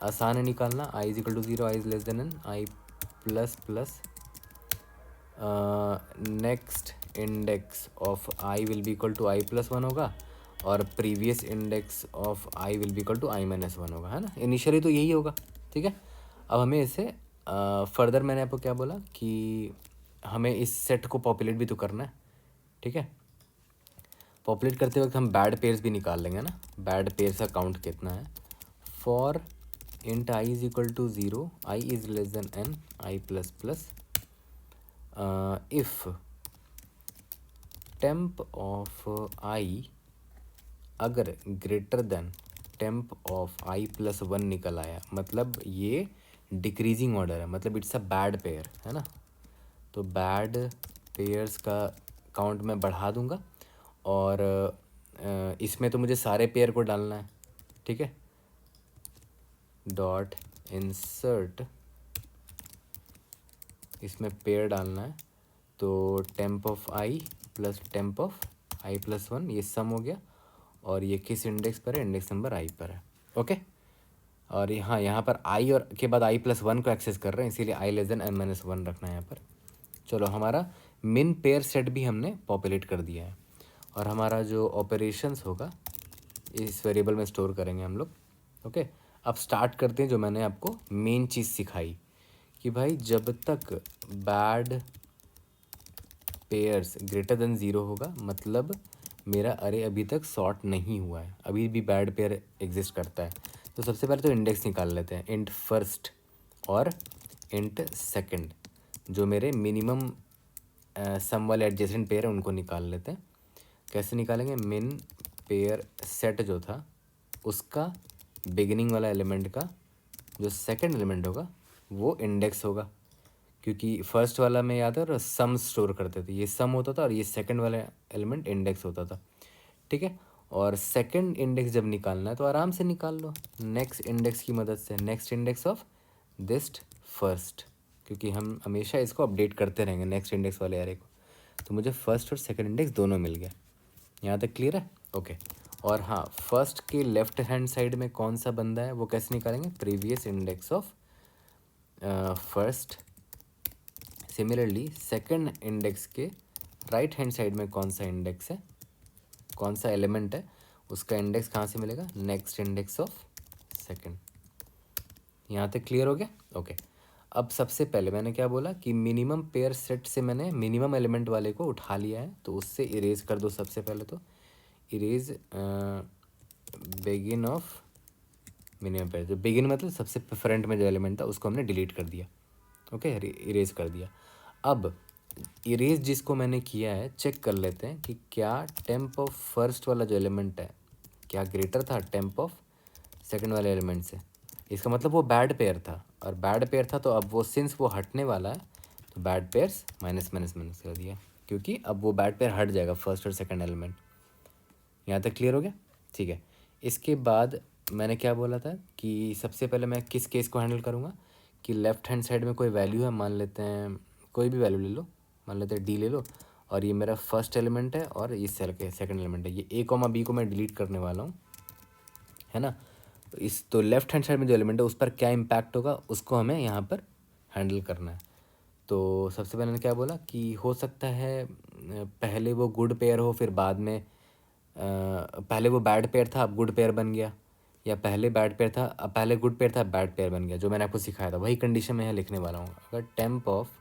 आसान है निकालना, i is equal to 0, i is less than n, i plus plus next index of i will be equal to i plus 1 होगा, और previous index of i will be equal to i minus 1 होगा, है ना। Initially तो यही होगा, ठीक है। अब हमें इसे फर्दर मैंने आपको क्या बोला कि हमें इस सेट को पॉपुलेट भी तो करना है, ठीक है। पॉपुलेट करते वक्त हम बैड पेयर्स भी निकाल लेंगे ना, बैड पेयर्स का काउंट कितना है। For int i is equal to 0, i is less than n, i plus plus if temp of i अगर greater than temp of i plus 1 निकल आया, मतलब ये डिक्रीजिंग ऑर्डर है, मतलब इट्स अ बैड पेयर, है ना। तो बैड पेयर्स का काउंट मैं बढ़ा दूंगा, और इसमें तो मुझे सारे पेयर को डालना है, ठीक है। डॉट इंसर्ट, इसमें पेयर डालना है, तो temp of i plus temp of i plus 1, ये सम हो गया, और ये किस इंडेक्स पर है, इंडेक्स नंबर आई पर है, ओके। और यहाँ पर आई और के बाद आई प्लस 1 को एक्सेस कर रहे हैं, इसीलिए आई लेस देन एन माइनस 1 रखना है यहाँ पर। चलो हमारा मिन पेयर सेट भी हमने पॉपुलेट कर दिया है, और हमारा जो ऑपरेशंस होगा इस वेरिएबल में स्टोर करेंगे हम लोग, ओके। अब स्टार्ट करते हैं जो मैंने आपको मेन चीज़ सिखाई कि भाई जब तक बैड पेयर्स ग्रेटर देन 0 होगा, मतलब मेरा अरे अभी तक सॉर्ट नहीं हुआ है, अभी भी बैड पेयर एग्जिस्ट करता है। तो सबसे पहले तो इंडेक्स निकाल लेते हैं, इंट फर्स्ट और इंट सेकंड, जो मेरे मिनिमम सम वाले एडजेसेंट पेयर है उनको निकाल लेते हैं। कैसे निकालेंगे, मिन पेयर सेट जो था उसका बिगिनिंग वाला एलिमेंट का जो सेकंड एलिमेंट होगा वो इंडेक्स होगा, क्योंकि फर्स्ट वाला में याद है और सम स्टोर करते थे, ये सम होता था और ये सेकंड वाला एलिमेंट इंडेक्स होता था, ठीक है। और सेकंड इंडेक्स जब निकालना है तो आराम से निकाल लो नेक्स्ट इंडेक्स की मदद से, next index of this first, क्योंकि हम हमेशा इसको अपडेट करते रहेंगे नेक्स्ट इंडेक्स वाले एरे को। तो मुझे फर्स्ट और सेकंड इंडेक्स दोनों मिल गया, यहाँ तक क्लियर है, ओके। और हाँ, फर्स्ट के लेफ्ट हैंड साइड में कौन सा बंदा है वो कैसे निकालेंगे, previous index of first. Similarly second index के राइट हैंड साइड में कौन सा इंडेक्स है, कौन सा एलिमेंट है, उसका इंडेक्स कहाँ से मिलेगा, नेक्स्ट इंडेक्स ऑफ सेकंड। यहाँ तक क्लियर हो गया, ओके। अब सबसे पहले मैंने क्या बोला कि मिनिमम पेयर सेट से मैंने मिनिमम एलिमेंट वाले को उठा लिया है, तो उससे इरेज कर दो सबसे पहले। तो erase begin of minimum pair, जो बिगिन मतलब सबसे फ्रंट में जो एलिमेंट था उसको हमने डिलीट कर दिया। ओके, इरेज कर दिया। अब इरेज जिसको मैंने किया है, चेक कर लेते हैं कि क्या टेम्प ऑफ फर्स्ट वाला जो एलिमेंट है क्या ग्रेटर था टेम्प ऑफ सेकंड वाले एलिमेंट से। इसका मतलब वो बैड पेयर था, और बैड पेयर था तो अब वो सिंस वो हटने वाला है तो bad pairs minus minus minus कर दिया, क्योंकि अब वो बैड पेयर हट जाएगा फर्स्ट और सेकंड एलिमेंट। यहाँ तक क्लियर हो गया? ठीक है। इसके बाद मैंने क्या बोला था कि सबसे पहले मैं किस केस को हैंडल करूँगा कि लेफ्ट हैंड साइड में कोई वैल्यू है, मान लेते हैं कोई भी वैल्यू ले लो, मान लेते हैं डी ले लो, और ये मेरा फर्स्ट एलिमेंट है और ये सेल के सेकंड एलिमेंट है। ये ए कॉमा बी को मैं डिलीट करने वाला हूँ, है ना। तो लेफ्ट हैंड साइड में जो एलिमेंट है उस पर क्या इम्पैक्ट होगा उसको हमें यहाँ पर हैंडल करना है। तो सबसे पहले मैंने क्या बोला कि हो सकता है पहले वो गुड पेयर हो, फिर बाद में पहले वो बैड पेयर था अब गुड पेयर बन गया, या पहले बैड पेयर था अब पहले गुड पेयर था अब बैड पेयर बन गया। जो मैंने आपको सिखाया था वही कंडीशन मैं यहाँ लिखने वाला हूँ। अगर टेम्प ऑफ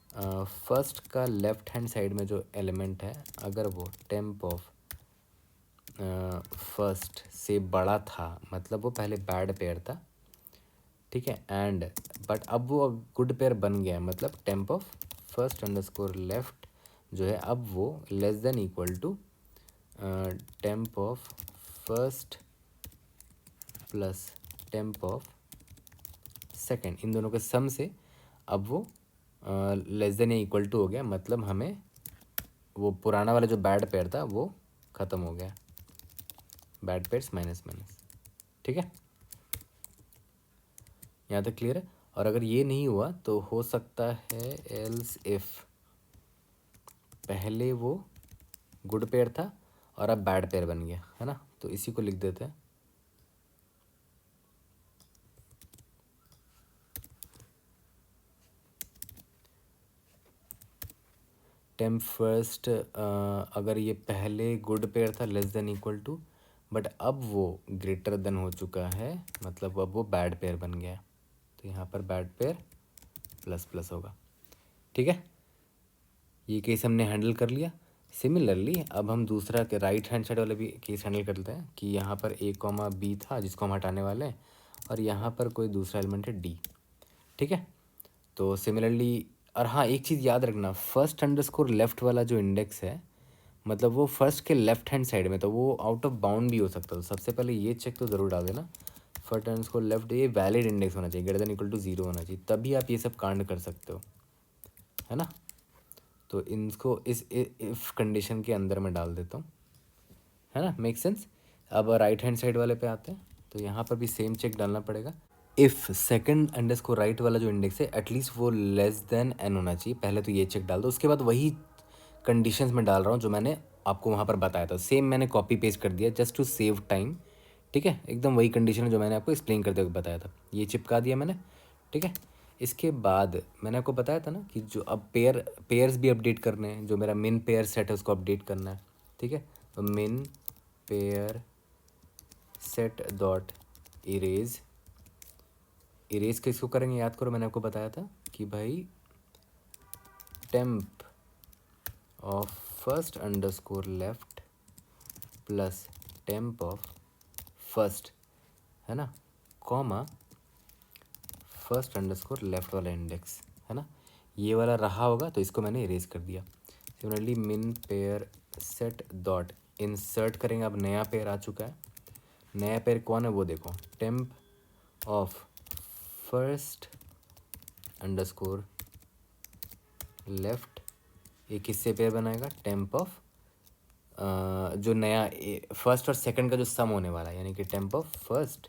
फर्स्ट का लेफ्ट हैंड साइड में जो एलिमेंट है, अगर वो टेम्प ऑफ फर्स्ट से बड़ा था मतलब वो पहले बैड पेयर था, ठीक है, एंड बट अब वो गुड पेयर बन गया मतलब temp of first underscore left जो है अब वो less than equal to temp of first plus temp of second, इन दोनों के सम से अब वो लेस देन या इक्वल टू हो गया, मतलब हमें वो पुराना वाला जो बैड पेयर था वो ख़त्म हो गया, बैड पेयर्स माइनस माइनस। ठीक है, यहाँ तक क्लियर है। और अगर ये नहीं हुआ तो हो सकता है एल्स इफ पहले वो गुड पेयर था और अब बैड पेयर बन गया, है ना। तो इसी को लिख देते हैं टेम्प फर्स्ट, अगर ये पहले गुड पेयर था less than equal to, but अब वो ग्रेटर देन हो चुका है मतलब अब वो बैड पेयर बन गया है, तो यहाँ पर बैड पेयर प्लस प्लस होगा। ठीक है, ये केस हमने हैंडल कर लिया। सिमिलरली अब हम दूसरा के राइट हैंड साइड वाले भी केस हैंडल कर लेते हैं कि यहाँ पर ए कॉमा बी था जिसको हम हटाने वाले हैं, और यहाँ पर कोई दूसरा एलिमेंट है डी। ठीक है, तो सिमिलरली, और हाँ एक चीज़ याद रखना, फर्स्ट अंडरस्कोर लेफ्ट वाला जो इंडेक्स है मतलब वो फर्स्ट के लेफ्ट हैंड साइड में, तो वो आउट ऑफ बाउंड भी हो सकता है। तो सबसे पहले ये चेक तो ज़रूर डाल देना, फर्स्ट अंडरस्कोर लेफ्ट ये वैलिड इंडेक्स होना चाहिए, ग्रेटर देन इक्वल टू 0 होना चाहिए, तभी आप ये सब कांड कर सकते हो, है ना। तो इनको इस इफ कंडीशन के अंदर में डाल देता हूँ, है ना, मेक सेंस। अब राइट हैंड साइड वाले पे आते हैं, तो यहाँ पर भी सेम चेक डालना पड़ेगा। इफ़ सेकंड अंडरस्कोर राइट वाला जो इंडेक्स है एटलीस्ट वो लेस देन एन होना चाहिए, पहले तो ये चेक डाल दो, उसके बाद वही कंडीशंस में डाल रहा हूँ जो मैंने आपको वहाँ पर बताया था, सेम मैंने कॉपी पेस्ट कर दिया जस्ट टू सेव टाइम। ठीक है, एकदम वही कंडीशन है जो मैंने आपको एक्सप्लेन करते हुए बताया था, ये चिपका दिया मैंने। ठीक है, इसके बाद मैंने आपको बताया था ना कि जो अब पेयर्स भी अपडेट करने हैं, जो मेरा मिन पेयर सेट है उसको अपडेट करना है। ठीक है, तो मिन pair set dot erase, erase किसको करेंगे याद करो, मैंने आपको बताया था कि भाई temp of first underscore left plus temp of first, है ना, कॉमा फर्स्ट अंडरस्कोर लेफ्ट वाला इंडेक्स, है ना, ये वाला रहा होगा तो इसको मैंने इरेज कर दिया। सिमिलरली मिन पेयर सेट डॉट इंसर्ट करेंगे, अब नया पेयर आ चुका है, नया पेयर कौन है वो देखो, temp of first underscore left, ये किससे पेयर बनाएगा, टेम्प ऑफ जो नया फर्स्ट और सेकंड का जो सम होने वाला है, यानी कि temp of first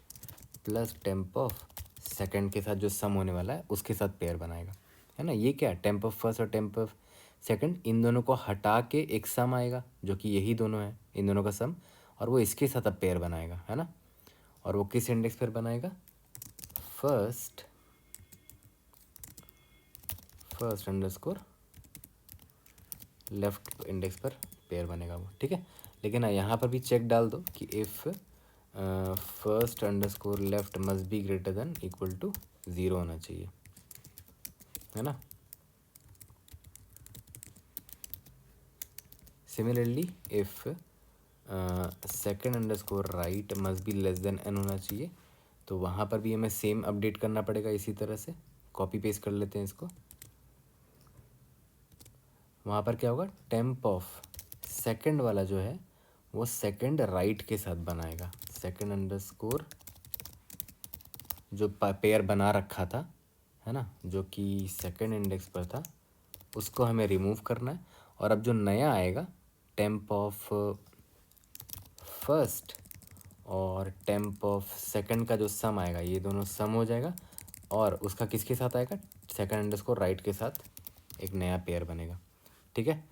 plus temp of second के साथ जो सम होने वाला है उसके साथ पेयर बनाएगा, है ना। ये क्या है, टेम्प ऑफ फर्स्ट और टेम्प ऑफ सेकंड, इन दोनों को हटा के एक सम आएगा जो कि यही दोनों है, इन दोनों का सम, और वो इसके साथ अब पेयर बनाएगा, है ना। और वो किस इंडेक्स पर बनाएगा, फर्स्ट अंडरस्कोर लेफ्ट इंडेक्स पर पेयर बनेगा वो। ठीक है, लेकिन यहाँ पर भी चेक डाल दो कि if first underscore left must be greater than equal to 0 होना चाहिए। है ना। Similarly if second underscore right must be less than N होना चाहिए, तो वहाँ पर भी हमें सेम अपडेट करना पड़ेगा इसी तरह से। कॉपी पेस्ट कर लेते हैं इसको। वहाँ पर क्या होगा, टेम्प ऑफ सेकंड वाला जो है वो सेकंड राइट के साथ बनाएगा। सेकंड अंडरस्कोर जो पेयर बना रखा था, है ना, जो कि सेकंड इंडेक्स पर था, उसको हमें रिमूव करना है। और अब जो नया आएगा टेम्प ऑफ फर्स्ट और टेम्प ऑफ सेकंड का जो सम आएगा, ये दोनों सम हो जाएगा और उसका किसके साथ आएगा, सेकंड अंडरस्कोर राइट के साथ एक नया पेयर बनेगा। ठीक है,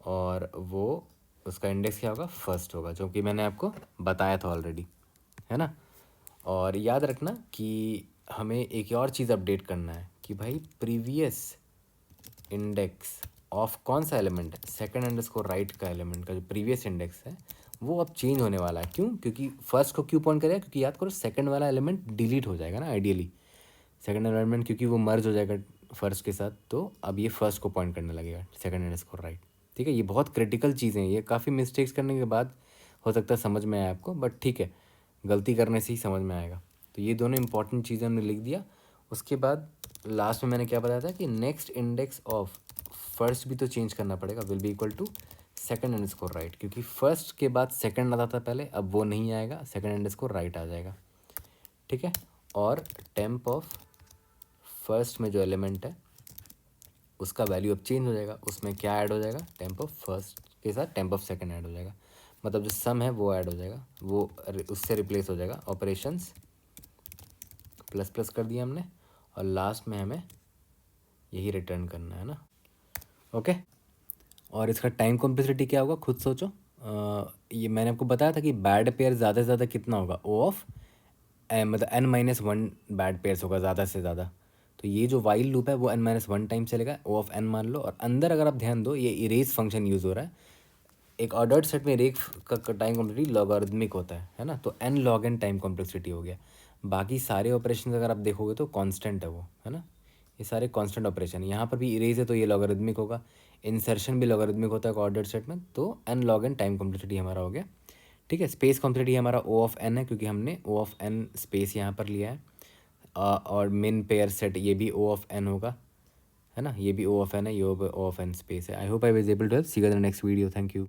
और वो उसका इंडेक्स क्या होगा, फर्स्ट होगा, जो कि मैंने आपको बताया था ऑलरेडी, है ना। और याद रखना कि हमें एक और चीज़ अपडेट करना है कि भाई प्रीवियस इंडेक्स ऑफ कौन सा एलिमेंट है, सेकंड अंडरस्कोर राइट का एलिमेंट का जो प्रीवियस इंडेक्स है वो अब चेंज होने वाला है। क्यों, क्योंकि फर्स्ट को क्यों पॉइंट करेगा, क्योंकि याद करो सेकंड वाला एलिमेंट डिलीट हो जाएगा ना आइडियली, सेकंड एलिमेंट क्योंकि वो मर्ज हो जाएगा फर्स्ट के साथ, तो अब ये फर्स्ट को पॉइंट करने लगेगा, सेकंड अंडरस्कोर राइट। ठीक है, ये बहुत क्रिटिकल चीज़ें हैं, ये काफ़ी मिस्टेक्स करने के बाद हो सकता है समझ में आए आपको, बट ठीक है, गलती करने से ही समझ में आएगा। तो ये दोनों इंपॉर्टेंट चीज़ें हमने लिख दिया। उसके बाद लास्ट में मैंने क्या बताया था कि नेक्स्ट इंडेक्स ऑफ फर्स्ट भी तो चेंज करना पड़ेगा, will be equal to second underscore right, क्योंकि फर्स्ट के बाद सेकंड आता था पहले, अब वो नहीं आएगा, सेकंड अंडरस्कोर राइट आ जाएगा। ठीक है, और टेम्प ऑफ फर्स्ट में जो एलिमेंट है उसका वैल्यू अब चेंज हो जाएगा, उसमें क्या ऐड हो जाएगा, टेम्प ऑफ फर्स्ट के साथ टेम्प ऑफ सेकंड ऐड हो जाएगा, मतलब जो सम है वो ऐड हो जाएगा, वो उससे रिप्लेस हो जाएगा। ऑपरेशंस प्लस प्लस कर दिया हमने, और लास्ट में हमें यही रिटर्न करना है ना। ओके, और इसका टाइम कॉम्प्लेक्सिटी क्या होगा खुद सोचो। ये मैंने आपको बताया था कि बैड पेयर ज़्यादा से ज़्यादा कितना होगा, ओ ऑफ मतलब n-1 बैड पेयर्स होगा ज़्यादा से ज़्यादा। तो ये जो वाइल लूप है वो n-1 टाइम चलेगा, ओ ऑफ n मान लो। और अंदर अगर आप ध्यान दो ये इरेज फंक्शन यूज़ हो रहा है, एक ऑर्डर्ड सेट में इरेज का टाइम कॉम्प्लेक्सिटी लॉगरिदमिक होता है ना, तो n log n time complexity हो गया। बाकी सारे ऑपरेशन अगर आप देखोगे तो कांस्टेंट है वो, है ना, ये सारे कांस्टेंट ऑपरेशन। यहाँ पर भी इरेज है तो ये लॉगरिदमिक होगा, इंसर्शन भी लॉगरिदमिक होता है ऑर्डर्ड सेट में, तो n log n time complexity हमारा हो गया। ठीक है, स्पेस कॉम्प्लेक्सिटी हमारा ओ ऑफ एन है, क्योंकि हमने ओ ऑफ एन स्पेस यहाँ पर लिया है। और मिन पेयर सेट ये भी ओ ऑफ एन होगा, है ना, ये भी ओ ऑफ एन है, ये ओ ऑफ एन स्पेस है। I hope I was able to help. See you in the next video, thank you.